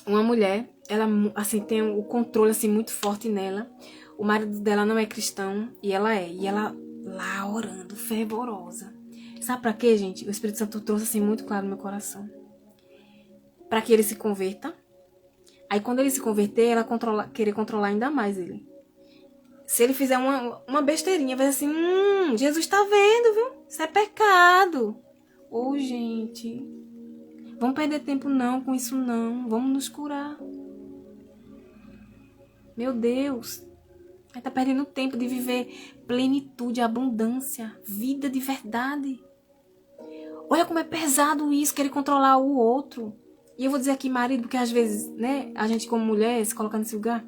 uma mulher, ela assim tem o controle assim muito forte nela. O marido dela não é cristão e ela é. E ela lá orando, fervorosa. Sabe para quê, gente? O Espírito Santo trouxe assim muito claro no meu coração. Para que ele se converta. Aí quando ele se converter, ela querer controlar ainda mais ele. Se ele fizer uma besteirinha, vai assim, Jesus tá vendo, viu? Isso é pecado. Ô, gente, Vamos perder tempo não com isso não. Vamos nos curar. Meu Deus. Aí tá perdendo tempo de viver plenitude, abundância, vida de verdade. Olha como é pesado isso, querer controlar o outro. E eu vou dizer aqui marido, porque às vezes, né, a gente como mulher se coloca nesse lugar,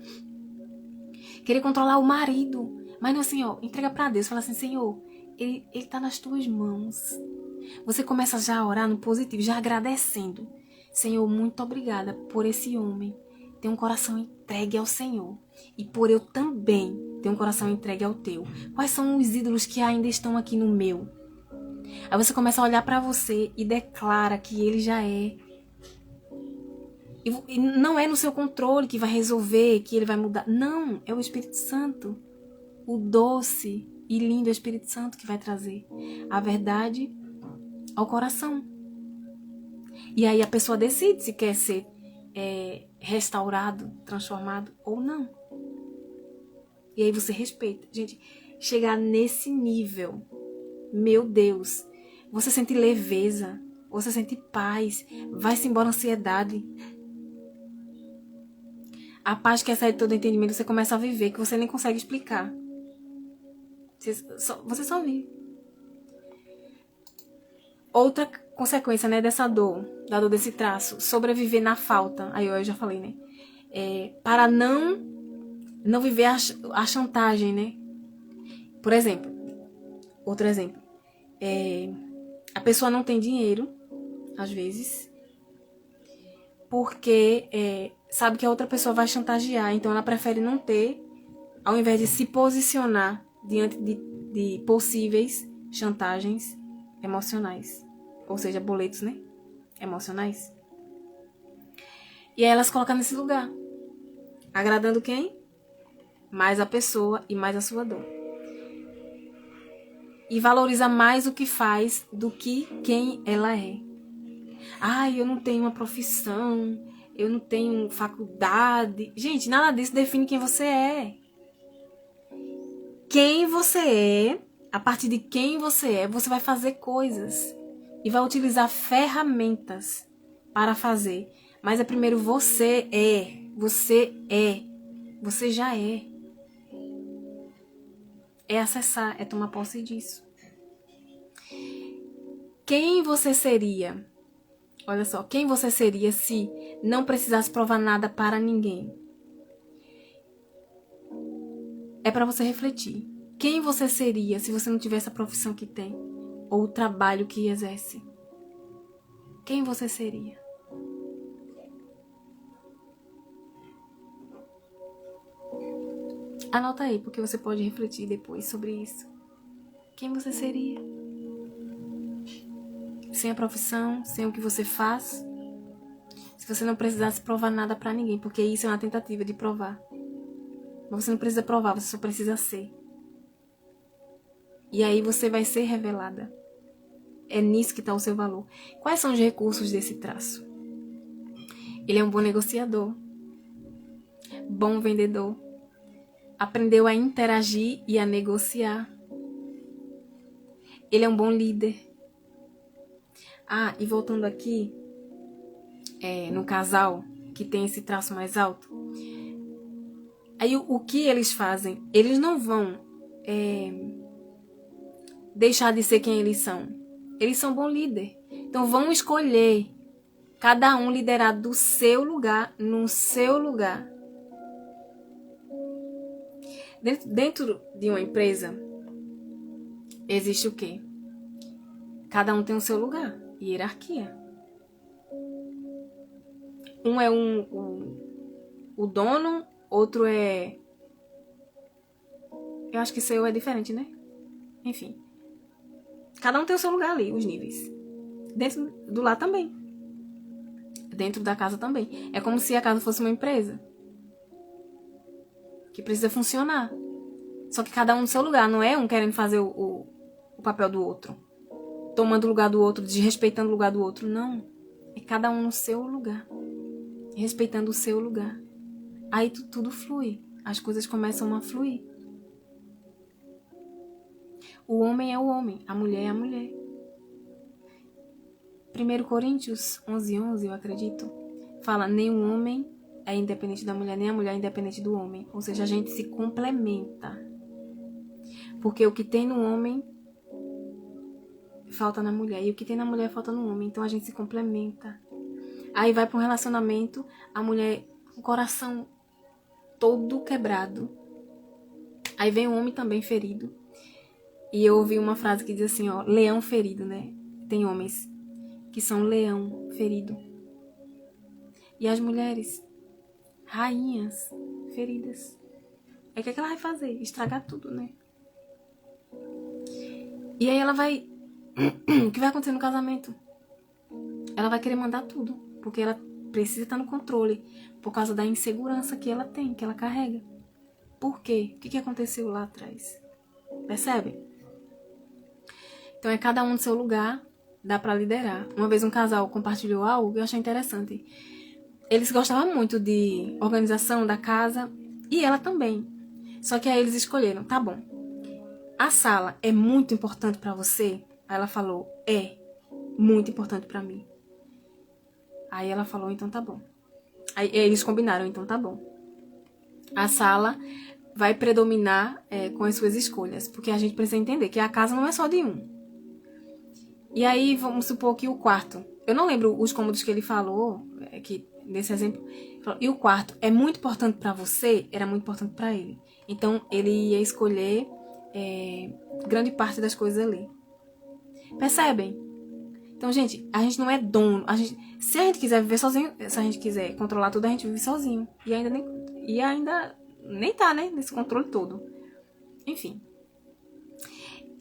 querer controlar o marido. Mas não assim, ó, entrega pra Deus, fala assim, Senhor, ele tá nas tuas mãos. Você começa já a orar no positivo, já agradecendo. Senhor, muito obrigada por esse homem ter um coração entregue ao Senhor. E por eu também ter um coração entregue ao teu. Quais são os ídolos que ainda estão aqui no meu? Aí você começa a olhar pra você e declara que ele já é. E não é no seu controle que vai resolver, que ele vai mudar. Não, é o Espírito Santo. O doce e lindo Espírito Santo que vai trazer a verdade ao coração. E aí a pessoa decide se quer ser restaurado, transformado ou não. E aí você respeita. Gente, chegar nesse nível, meu Deus, você sente leveza, você sente paz, vai-se embora a ansiedade. A paz que excede todo entendimento, você começa a viver, que você nem consegue explicar. Você só vive. Outra consequência, né, dessa dor, da dor desse traço, sobreviver na falta. Aí eu já falei, né? Para não viver a chantagem, né? Por exemplo, outro exemplo. A pessoa não tem dinheiro, às vezes, porque sabe que a outra pessoa vai chantagear, então ela prefere não ter, ao invés de se posicionar diante de possíveis chantagens emocionais, ou seja, boletos, né? Emocionais. E aí elas colocam nesse lugar, agradando quem? Mais a pessoa e mais a sua dor. E valoriza mais o que faz do que quem ela é. Eu não tenho uma profissão, eu não tenho faculdade. Gente, nada disso define quem você é. Quem você é, a partir de quem você é, você vai fazer coisas e vai utilizar ferramentas para fazer. Mas primeiro você já é. É acessar, é tomar posse disso. Quem você seria? Olha só, quem você seria se não precisasse provar nada para ninguém? É para você refletir. Quem você seria se você não tivesse a profissão que tem? Ou o trabalho que exerce? Quem você seria? Anota aí, porque você pode refletir depois sobre isso. Quem você seria? Sem a profissão, sem o que você faz? Se você não precisasse provar nada para ninguém, porque isso é uma tentativa de provar. Mas você não precisa provar, você só precisa ser. E aí você vai ser revelada. É nisso que está o seu valor. Quais são os recursos desse traço? Ele é um bom negociador, bom vendedor, aprendeu a interagir e a negociar. Ele é um bom líder. E voltando aqui, no casal que tem esse traço mais alto, aí o que eles fazem? Eles não vão deixar de ser quem eles são. Eles são bom líder. Então vão escolher cada um liderar do seu lugar, no seu lugar. Dentro de uma empresa, existe o quê? Cada um tem o seu lugar, hierarquia. Um é o dono, outro é... Eu acho que seu é diferente, né? Enfim. Cada um tem o seu lugar ali, os níveis. Dentro do lar também. Dentro da casa também. É como se a casa fosse uma empresa que precisa funcionar. Só que cada um no seu lugar. Não é um querendo fazer o papel do outro, tomando o lugar do outro, desrespeitando o lugar do outro. Não. É cada um no seu lugar, respeitando o seu lugar. Aí tudo flui. As coisas começam a fluir. O homem é o homem, a mulher é a mulher. 1 Coríntios 11:11, eu acredito, fala: nem o homem é independente da mulher, nem a mulher é independente do homem. Ou seja, a gente se complementa. Porque o que tem no homem falta na mulher, e o que tem na mulher falta no homem. Então a gente se complementa. Aí vai para um relacionamento, a mulher com o coração todo quebrado. Aí vem o homem também ferido. E eu ouvi uma frase que diz assim, ó, leão ferido, né? Tem homens que são leão ferido. E as mulheres, rainhas feridas. Aí o que ela vai fazer? Estragar tudo, né? E aí ela vai... O que vai acontecer no casamento? Ela vai querer mandar tudo. Porque ela precisa estar no controle. Por causa da insegurança que ela tem, que ela carrega. Por quê? O que aconteceu lá atrás? Percebe? Então é cada um no seu lugar, dá pra liderar. Uma vez um casal compartilhou algo que eu achei interessante. Eles gostavam muito de organização da casa e ela também. Só que aí eles escolheram, tá bom, a sala é muito importante pra você? Aí ela falou, é muito importante pra mim. Aí ela falou, então tá bom. Aí eles combinaram, então tá bom. A sala vai predominar com as suas escolhas, porque a gente precisa entender que a casa não é só de um. E aí, vamos supor que o quarto... Eu não lembro os cômodos que ele falou, nesse exemplo. E o quarto é muito importante pra você, era muito importante pra ele. Então, ele ia escolher grande parte das coisas ali. Percebem? Então, gente, a gente não é dono. Se a gente quiser viver sozinho, se a gente quiser controlar tudo, a gente vive sozinho. E ainda nem tá, né? Nesse controle todo. Enfim.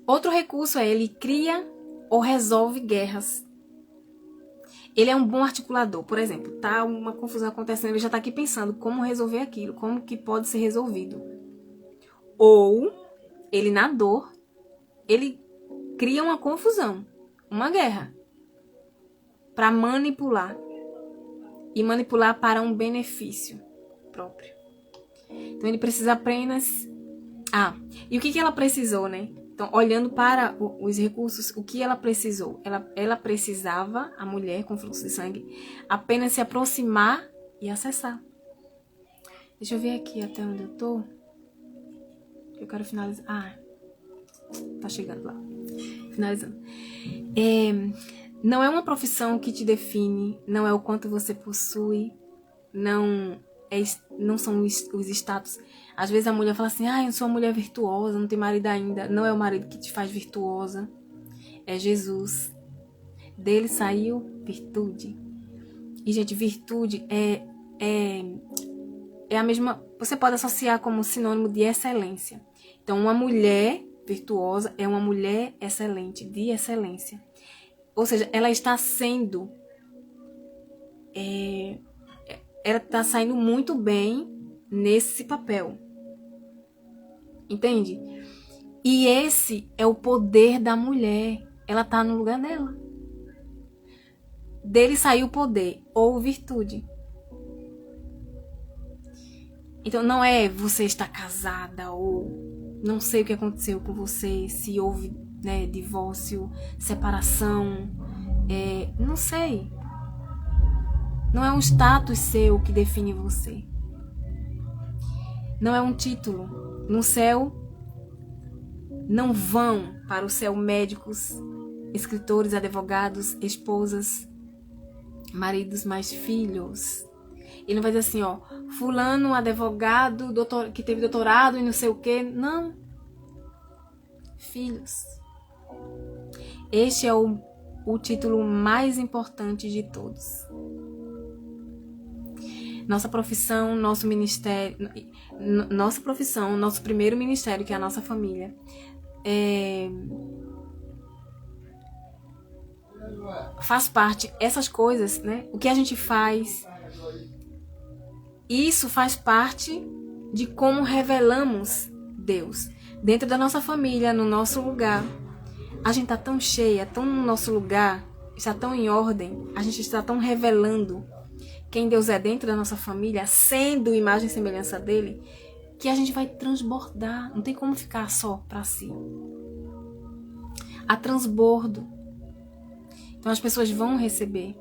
Outro recurso ele cria ou resolve guerras. Ele é um bom articulador. Por exemplo, tá uma confusão acontecendo, ele já tá aqui pensando como resolver aquilo, como que pode ser resolvido. Ou, ele na dor, ele cria uma confusão, uma guerra, para manipular. E manipular para um benefício próprio. Então, ele precisa apenas... e o que ela precisou, né? Então, olhando para os recursos, o que ela precisou? Ela precisava, a mulher com fluxo de sangue, apenas se aproximar e acessar. Deixa eu ver aqui até onde eu tô. Eu quero finalizar. Tá chegando lá. Finalizando. Não é uma profissão que te define, não é o quanto você possui, não são os status. Às vezes a mulher fala assim, eu sou uma mulher virtuosa, não tenho marido ainda. Não é o marido que te faz virtuosa, é Jesus. Dele saiu virtude. E, gente, virtude é a mesma... Você pode associar como sinônimo de excelência. Então, uma mulher virtuosa é uma mulher excelente, de excelência. Ou seja, ela está sendo... ela está saindo muito bem nesse papel. Entende? E esse é o poder da mulher. Ela está no lugar dela. Dele saiu poder ou virtude. Então não é você estar casada ou não sei o que aconteceu com você, se houve, né, divórcio, separação, não sei. Não é um status seu que define você. Não é um título. No céu, não vão para o céu médicos, escritores, advogados, esposas, maridos, mas filhos. Ele não vai dizer assim, fulano, advogado, que teve doutorado e não sei o quê. Não. Filhos. Este é o título mais importante de todos. Nossa profissão, nosso ministério, nosso primeiro ministério, que é a nossa família, faz parte, essas coisas, né? O que a gente faz, isso faz parte de como revelamos Deus. Dentro da nossa família, no nosso lugar, a gente está tão cheia, tão no nosso lugar, está tão em ordem, a gente está tão revelando quem Deus é dentro da nossa família, sendo imagem e semelhança dele, que a gente vai transbordar. Não tem como ficar só para si. Há transbordo. Então as pessoas vão receber.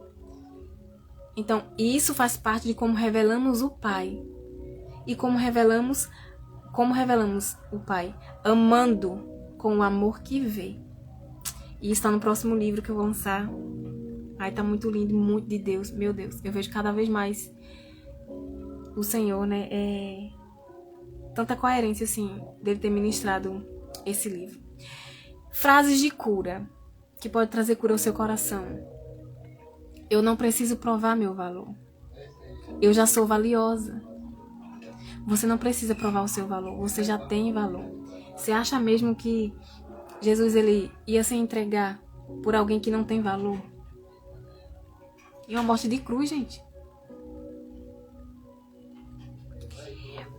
Então isso faz parte de como revelamos o Pai. E como revelamos o Pai? Amando com o amor que vê. E está no próximo livro que eu vou lançar. Ai, tá muito lindo, muito de Deus. Meu Deus, eu vejo cada vez mais o Senhor, né? Tanta coerência, assim, dele ter ministrado esse livro. Frases de cura, que pode trazer cura ao seu coração. Eu não preciso provar meu valor. Eu já sou valiosa. Você não precisa provar o seu valor. Você já tem valor. Você acha mesmo que Jesus ele ia se entregar por alguém que não tem valor? E uma morte de cruz, gente.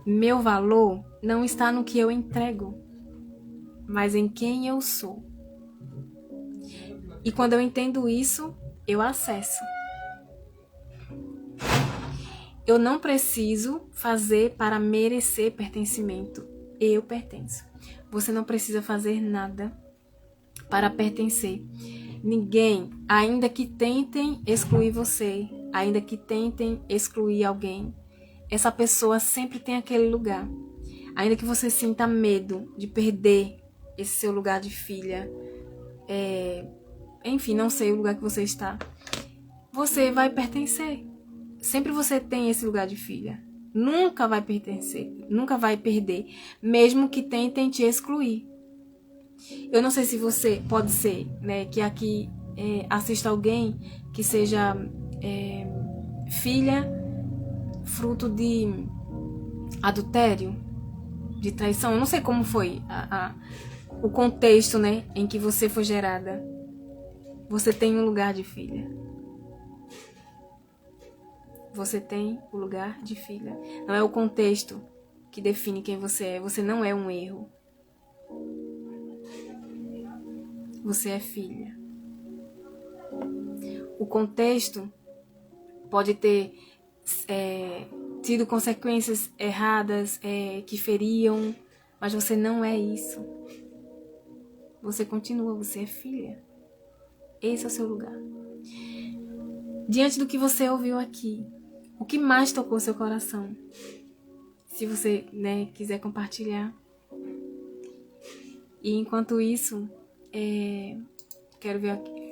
Meu valor não está no que eu entrego, mas em quem eu sou. E quando eu entendo isso, eu acesso. Eu não preciso fazer para merecer pertencimento. Eu pertenço. Você não precisa fazer nada para pertencer. Ninguém, ainda que tentem excluir você, ainda que tentem excluir alguém, essa pessoa sempre tem aquele lugar. Ainda que você sinta medo de perder esse seu lugar de filha, enfim, não sei o lugar que você está, você vai pertencer. Sempre você tem esse lugar de filha. Nunca vai pertencer, nunca vai perder, mesmo que tentem te excluir. Eu não sei se você, pode ser, né, que aqui assista alguém que seja filha fruto de adultério, de traição. Eu não sei como foi o contexto, né, em que você foi gerada. Você tem um lugar de filha. Você tem o lugar de filha. Não é o contexto que define quem você é. Você não é um erro. Você é filha. O contexto pode ter tido consequências erradas que feriam, mas você não é isso. Você continua, você é filha. Esse é o seu lugar. Diante do que você ouviu aqui, o que mais tocou seu coração? Se você, né, quiser compartilhar. E enquanto isso, quero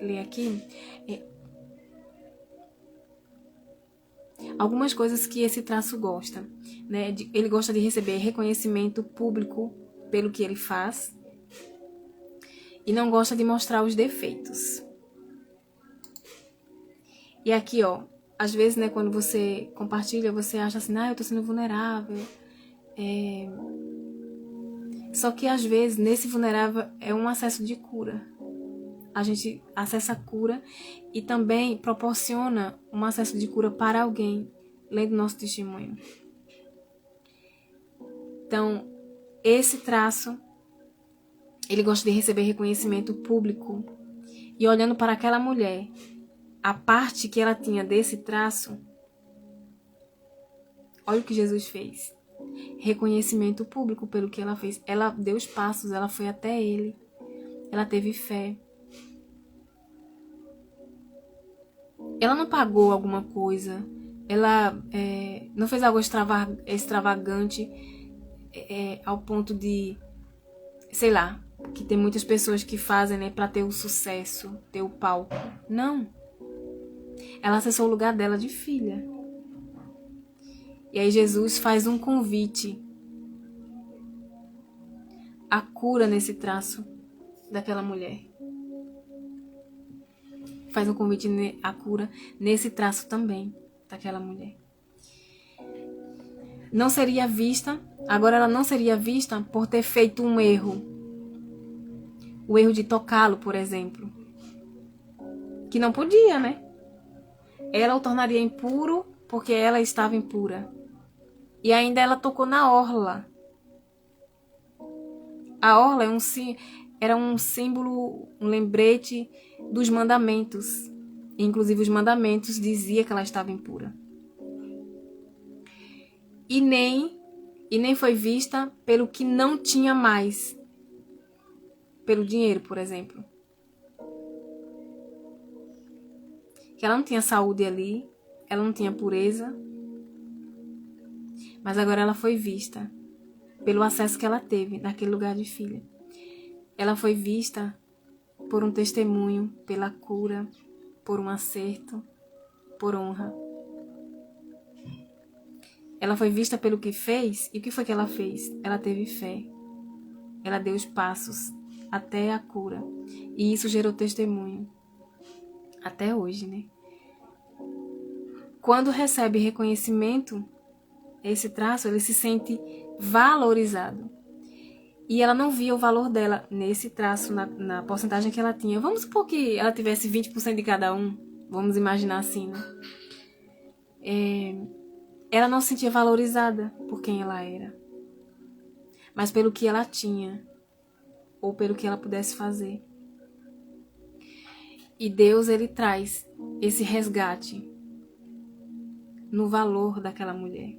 ler aqui algumas coisas que esse traço gosta, né? Ele gosta de receber reconhecimento público pelo que ele faz e não gosta de mostrar os defeitos. E aqui, ó, às vezes, né, quando você compartilha, você acha assim, eu tô sendo vulnerável. Só que às vezes, nesse vulnerável, é um acesso de cura. A gente acessa a cura e também proporciona um acesso de cura para alguém, lendo nosso testemunho. Então, esse traço, ele gosta de receber reconhecimento público. E olhando para aquela mulher, a parte que ela tinha desse traço, olha o que Jesus fez. Reconhecimento público pelo que ela fez. Ela deu os passos, ela foi até ele. Ela teve fé. Ela não pagou alguma coisa. Ela não fez algo extravagante ao ponto de, sei lá, que tem muitas pessoas que fazem, né, para ter o sucesso, ter o palco. Não. Ela acessou o lugar dela de filha. E aí Jesus faz um convite à cura nesse traço daquela mulher. Faz um convite à cura nesse traço também daquela mulher. Não seria vista, agora ela não seria vista por ter feito um erro. O erro de tocá-lo, por exemplo. Que não podia, né? Ela o tornaria impuro porque ela estava impura. E ainda ela tocou na orla. A orla era um símbolo, um lembrete dos mandamentos. Inclusive os mandamentos diziam que ela estava impura. E nem foi vista pelo que não tinha mais. Pelo dinheiro, por exemplo. que ela não tinha saúde ali, ela não tinha pureza, mas agora ela foi vista pelo acesso que ela teve naquele lugar de filha. Ela foi vista por um testemunho, pela cura, por um acerto, por honra. Ela foi vista pelo que fez, e o que foi que ela fez? Ela teve fé. Ela deu os passos até a cura, e isso gerou testemunho. Até hoje, né? Quando recebe reconhecimento, esse traço, ele se sente valorizado. E ela não via o valor dela nesse traço, na porcentagem que ela tinha. Vamos supor que ela tivesse 20% de cada um. Vamos imaginar assim, né? Ela não se sentia valorizada por quem ela era, mas pelo que ela tinha, ou pelo que ela pudesse fazer. E Deus, ele traz esse resgate no valor daquela mulher.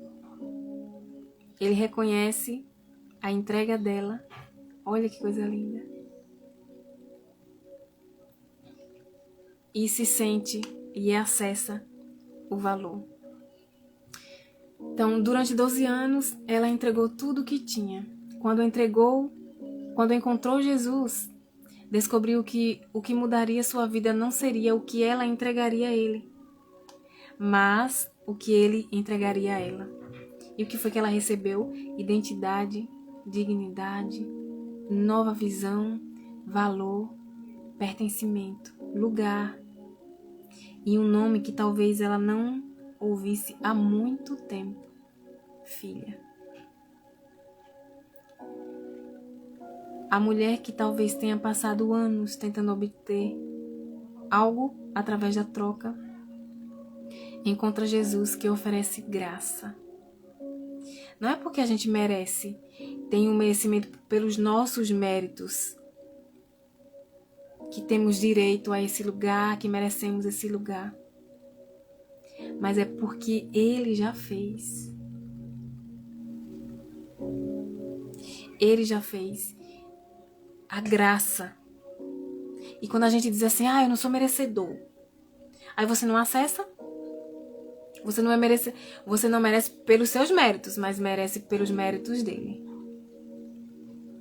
Ele reconhece a entrega dela. Olha que coisa linda. E se sente e acessa o valor. Então, durante 12 anos, ela entregou tudo o que tinha. Quando encontrou Jesus, descobriu que o que mudaria sua vida não seria o que ela entregaria a ele, mas o que ele entregaria a ela. E o que foi que ela recebeu? Identidade, dignidade, nova visão, valor, pertencimento, lugar e um nome que talvez ela não ouvisse há muito tempo: filha. A mulher que talvez tenha passado anos tentando obter algo através da troca, encontra Jesus que oferece graça. Não é porque a gente merece, tem um merecimento pelos nossos méritos, que temos direito a esse lugar, que merecemos esse lugar. Mas é porque Ele já fez. Ele já fez. A graça. E quando a gente diz assim, eu não sou merecedor, aí você não acessa. Você não merece pelos seus méritos, mas merece pelos méritos dele.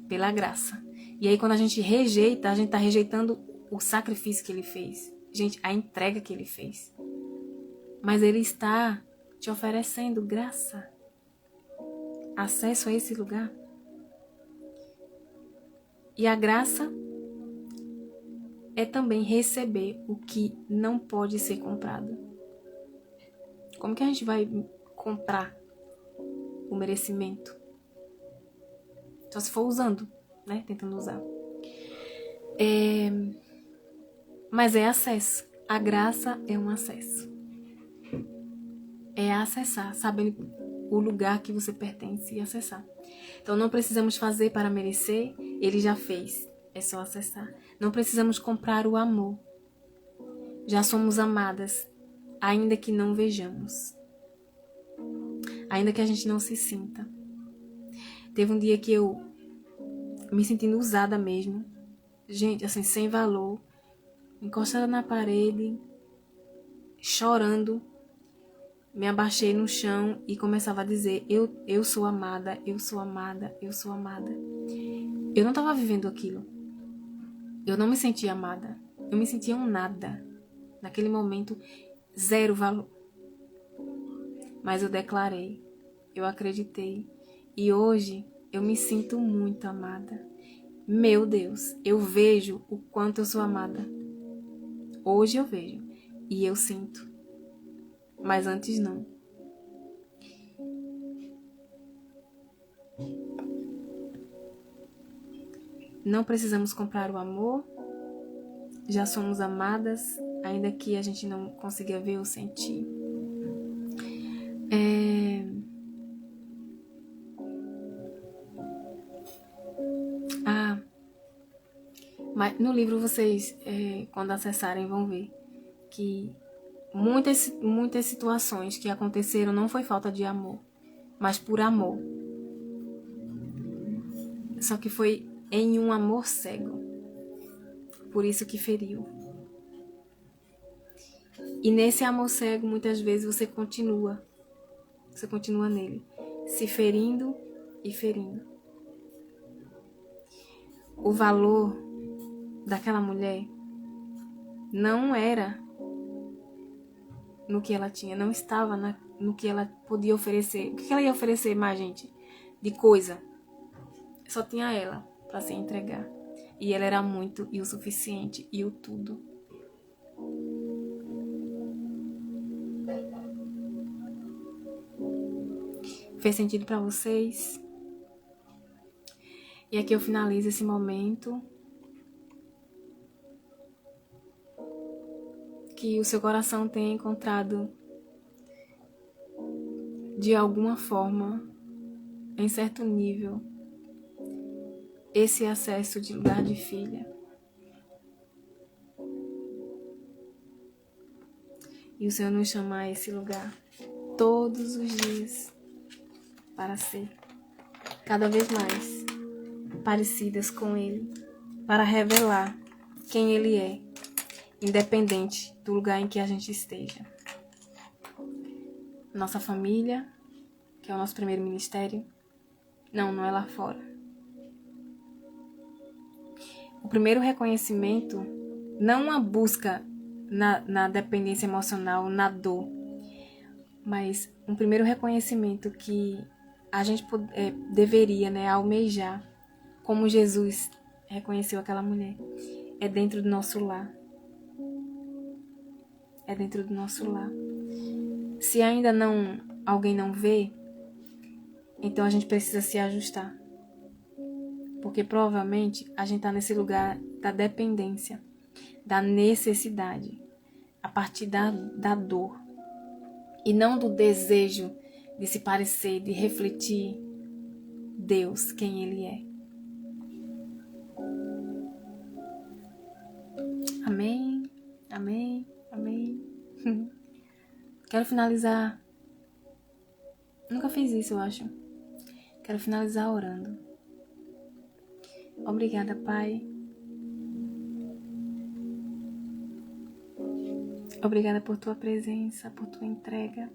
Pela graça. E aí quando a gente rejeita, a gente está rejeitando o sacrifício que ele fez. Gente, a entrega que ele fez. Mas ele está te oferecendo graça. Acesso a esse lugar. E a graça é também receber o que não pode ser comprado. Como que a gente vai comprar o merecimento? Só se for usando, né? Tentando usar. Mas é acesso. A graça é um acesso. É acessar, saber o lugar que você pertence e acessar. Então não precisamos fazer para merecer, ele já fez. É só acessar. Não precisamos comprar o amor. Já somos amadas, ainda que não vejamos. Ainda que a gente não se sinta. Teve um dia que eu me sentindo usada mesmo. Gente, assim, sem valor. Encostada na parede, chorando. Me abaixei no chão e começava a dizer, eu sou amada, eu sou amada, eu sou amada. Eu não estava vivendo aquilo. Eu não me sentia amada. Eu me sentia um nada. Naquele momento, zero valor. Mas eu declarei, eu acreditei. E hoje eu me sinto muito amada. Meu Deus, eu vejo o quanto eu sou amada. Hoje eu vejo e eu sinto. Mas antes não. Não precisamos comprar o amor. Já somos amadas, ainda que a gente não consiga ver ou sentir. Mas no livro vocês, quando acessarem, vão ver que muitas situações que aconteceram não foi falta de amor, mas por amor. Só que foi em um amor cego. Por isso que feriu. E nesse amor cego, muitas vezes você continua nele, se ferindo e ferindo. O valor daquela mulher não era no que ela tinha, não estava no que ela podia oferecer. O que ela ia oferecer mais, gente? De coisa. Só tinha ela para se entregar. E ela era muito e o suficiente e o tudo. Fez sentido para vocês? E aqui eu finalizo esse momento. Que o seu coração tenha encontrado, de alguma forma, em certo nível, esse acesso de lugar de filha. E o Senhor nos chama a esse lugar todos os dias para ser cada vez mais parecidas com Ele, para revelar quem Ele é, independente do lugar em que a gente esteja. Nossa família, que é o nosso primeiro ministério, não é lá fora. O primeiro reconhecimento, não a busca na dependência emocional, na dor, mas um primeiro reconhecimento que a gente deveria, almejar, como Jesus reconheceu aquela mulher, é dentro do nosso lar. É dentro do nosso lar. Se ainda alguém não vê, então a gente precisa se ajustar. Porque provavelmente a gente está nesse lugar da dependência, da necessidade, a partir da dor. E não do desejo de se parecer, de refletir Deus, quem Ele é. Amém, amém, amém. Quero finalizar. Nunca fiz isso, eu acho. Quero finalizar orando. Obrigada, Pai. Obrigada por Tua presença, por Tua entrega.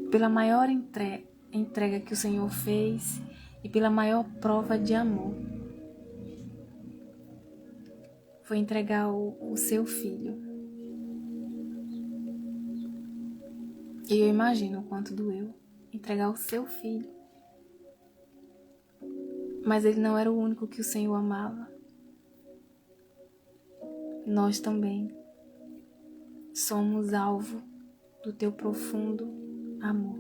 Pela maior entrega que o Senhor fez e pela maior prova de amor. Foi entregar o Seu Filho. E eu imagino o quanto doeu entregar o Seu Filho. Mas Ele não era o único que o Senhor amava. Nós também somos alvo do Teu profundo amor.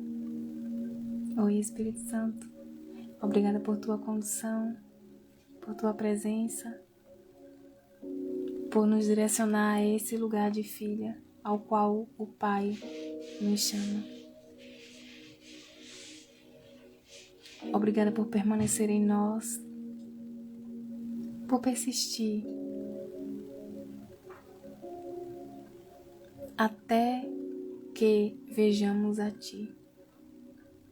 Oi, Espírito Santo, obrigada por Tua condução, por Tua presença, por nos direcionar a esse lugar de filha ao qual o Pai nos chama. Obrigada por permanecer em nós, por persistir até que vejamos a Ti,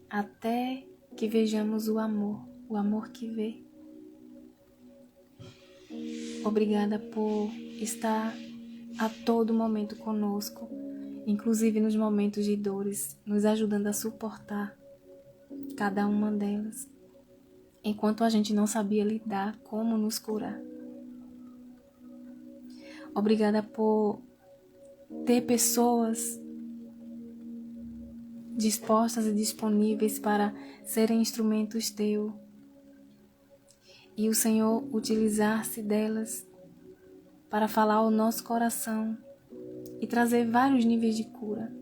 até que vejamos o amor que vê. Obrigada por estar a todo momento conosco, inclusive nos momentos de dores, nos ajudando a suportar cada uma delas, enquanto a gente não sabia lidar como nos curar. Obrigada por ter pessoas dispostas e disponíveis para serem instrumentos Teu, e o Senhor utilizar-se delas para falar ao nosso coração e trazer vários níveis de cura.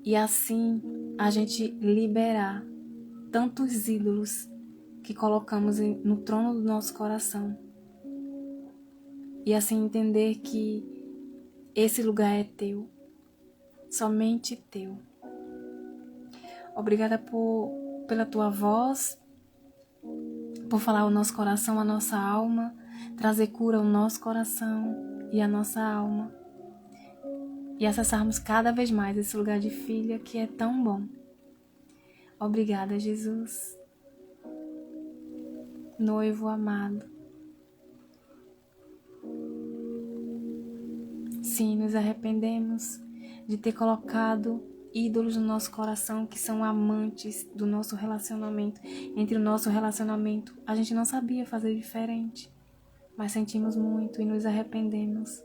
E assim a gente liberar tantos ídolos que colocamos no trono do nosso coração. E assim entender que esse lugar é Teu, somente Teu. Obrigada pela Tua voz, por falar ao nosso coração, à nossa alma, trazer cura ao nosso coração e à nossa alma. E acessarmos cada vez mais esse lugar de filha que é tão bom. Obrigada, Jesus. Noivo amado. Sim, nos arrependemos de ter colocado ídolos no nosso coração que são amantes do nosso relacionamento. Entre o nosso relacionamento, a gente não sabia fazer diferente, mas sentimos muito e nos arrependemos.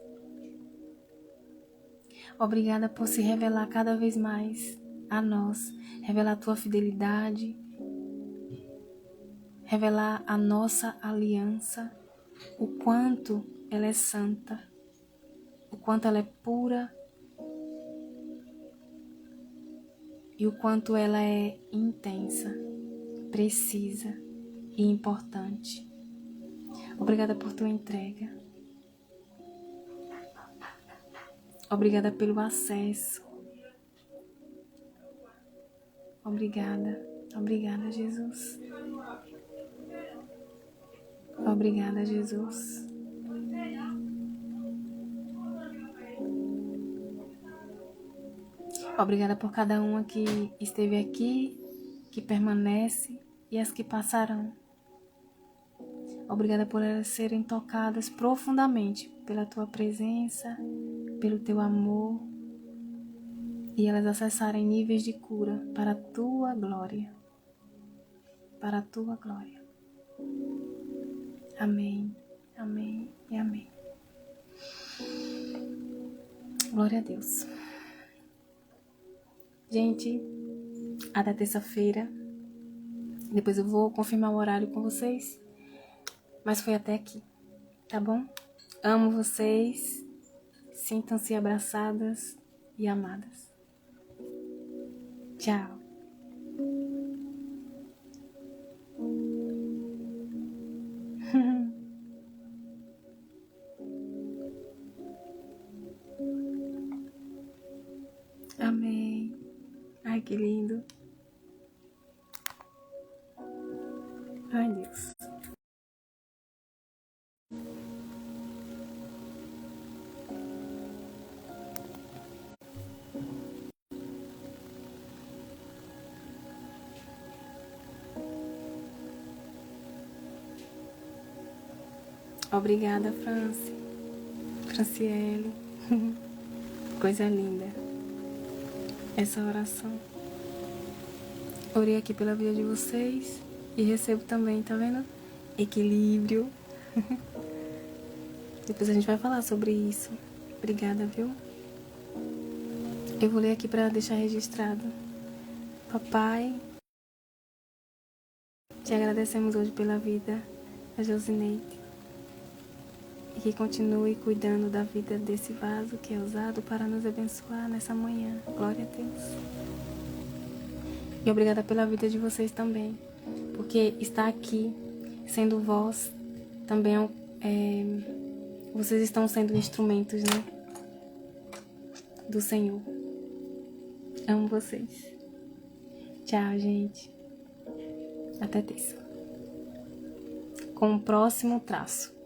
Obrigada por se revelar cada vez mais a nós, revelar a tua fidelidade, revelar a nossa aliança, o quanto ela é santa, o quanto ela é pura e o quanto ela é intensa, precisa e importante. Obrigada por tua entrega. Obrigada pelo acesso. Obrigada, obrigada, Jesus. Obrigada, Jesus. Obrigada por cada uma que esteve aqui, que permanece e as que passarão. Obrigada por elas serem tocadas profundamente pela tua presença, pelo teu amor e elas acessarem níveis de cura para a tua glória. Para a tua glória. Amém, amém e amém. Glória a Deus. Gente, até terça-feira. Depois eu vou confirmar o horário com vocês. Mas foi até aqui, tá bom? Amo vocês. Sintam-se abraçadas e amadas. Tchau. Amém. Ai, que lindo. Ai, Deus. Obrigada, Franciele. Coisa linda. Essa oração. Orei aqui pela vida de vocês e recebo também, tá vendo? Equilíbrio. Depois a gente vai falar sobre isso. Obrigada, viu? Eu vou ler aqui para deixar registrado. Papai, te agradecemos hoje pela vida da Josineide. E que continue cuidando da vida desse vaso que é usado para nos abençoar nessa manhã. Glória a Deus. E obrigada pela vida de vocês também. Porque estar aqui, sendo voz, também vocês estão sendo instrumentos, né? Do Senhor. Amo vocês. Tchau, gente. Até terça. Com o próximo traço.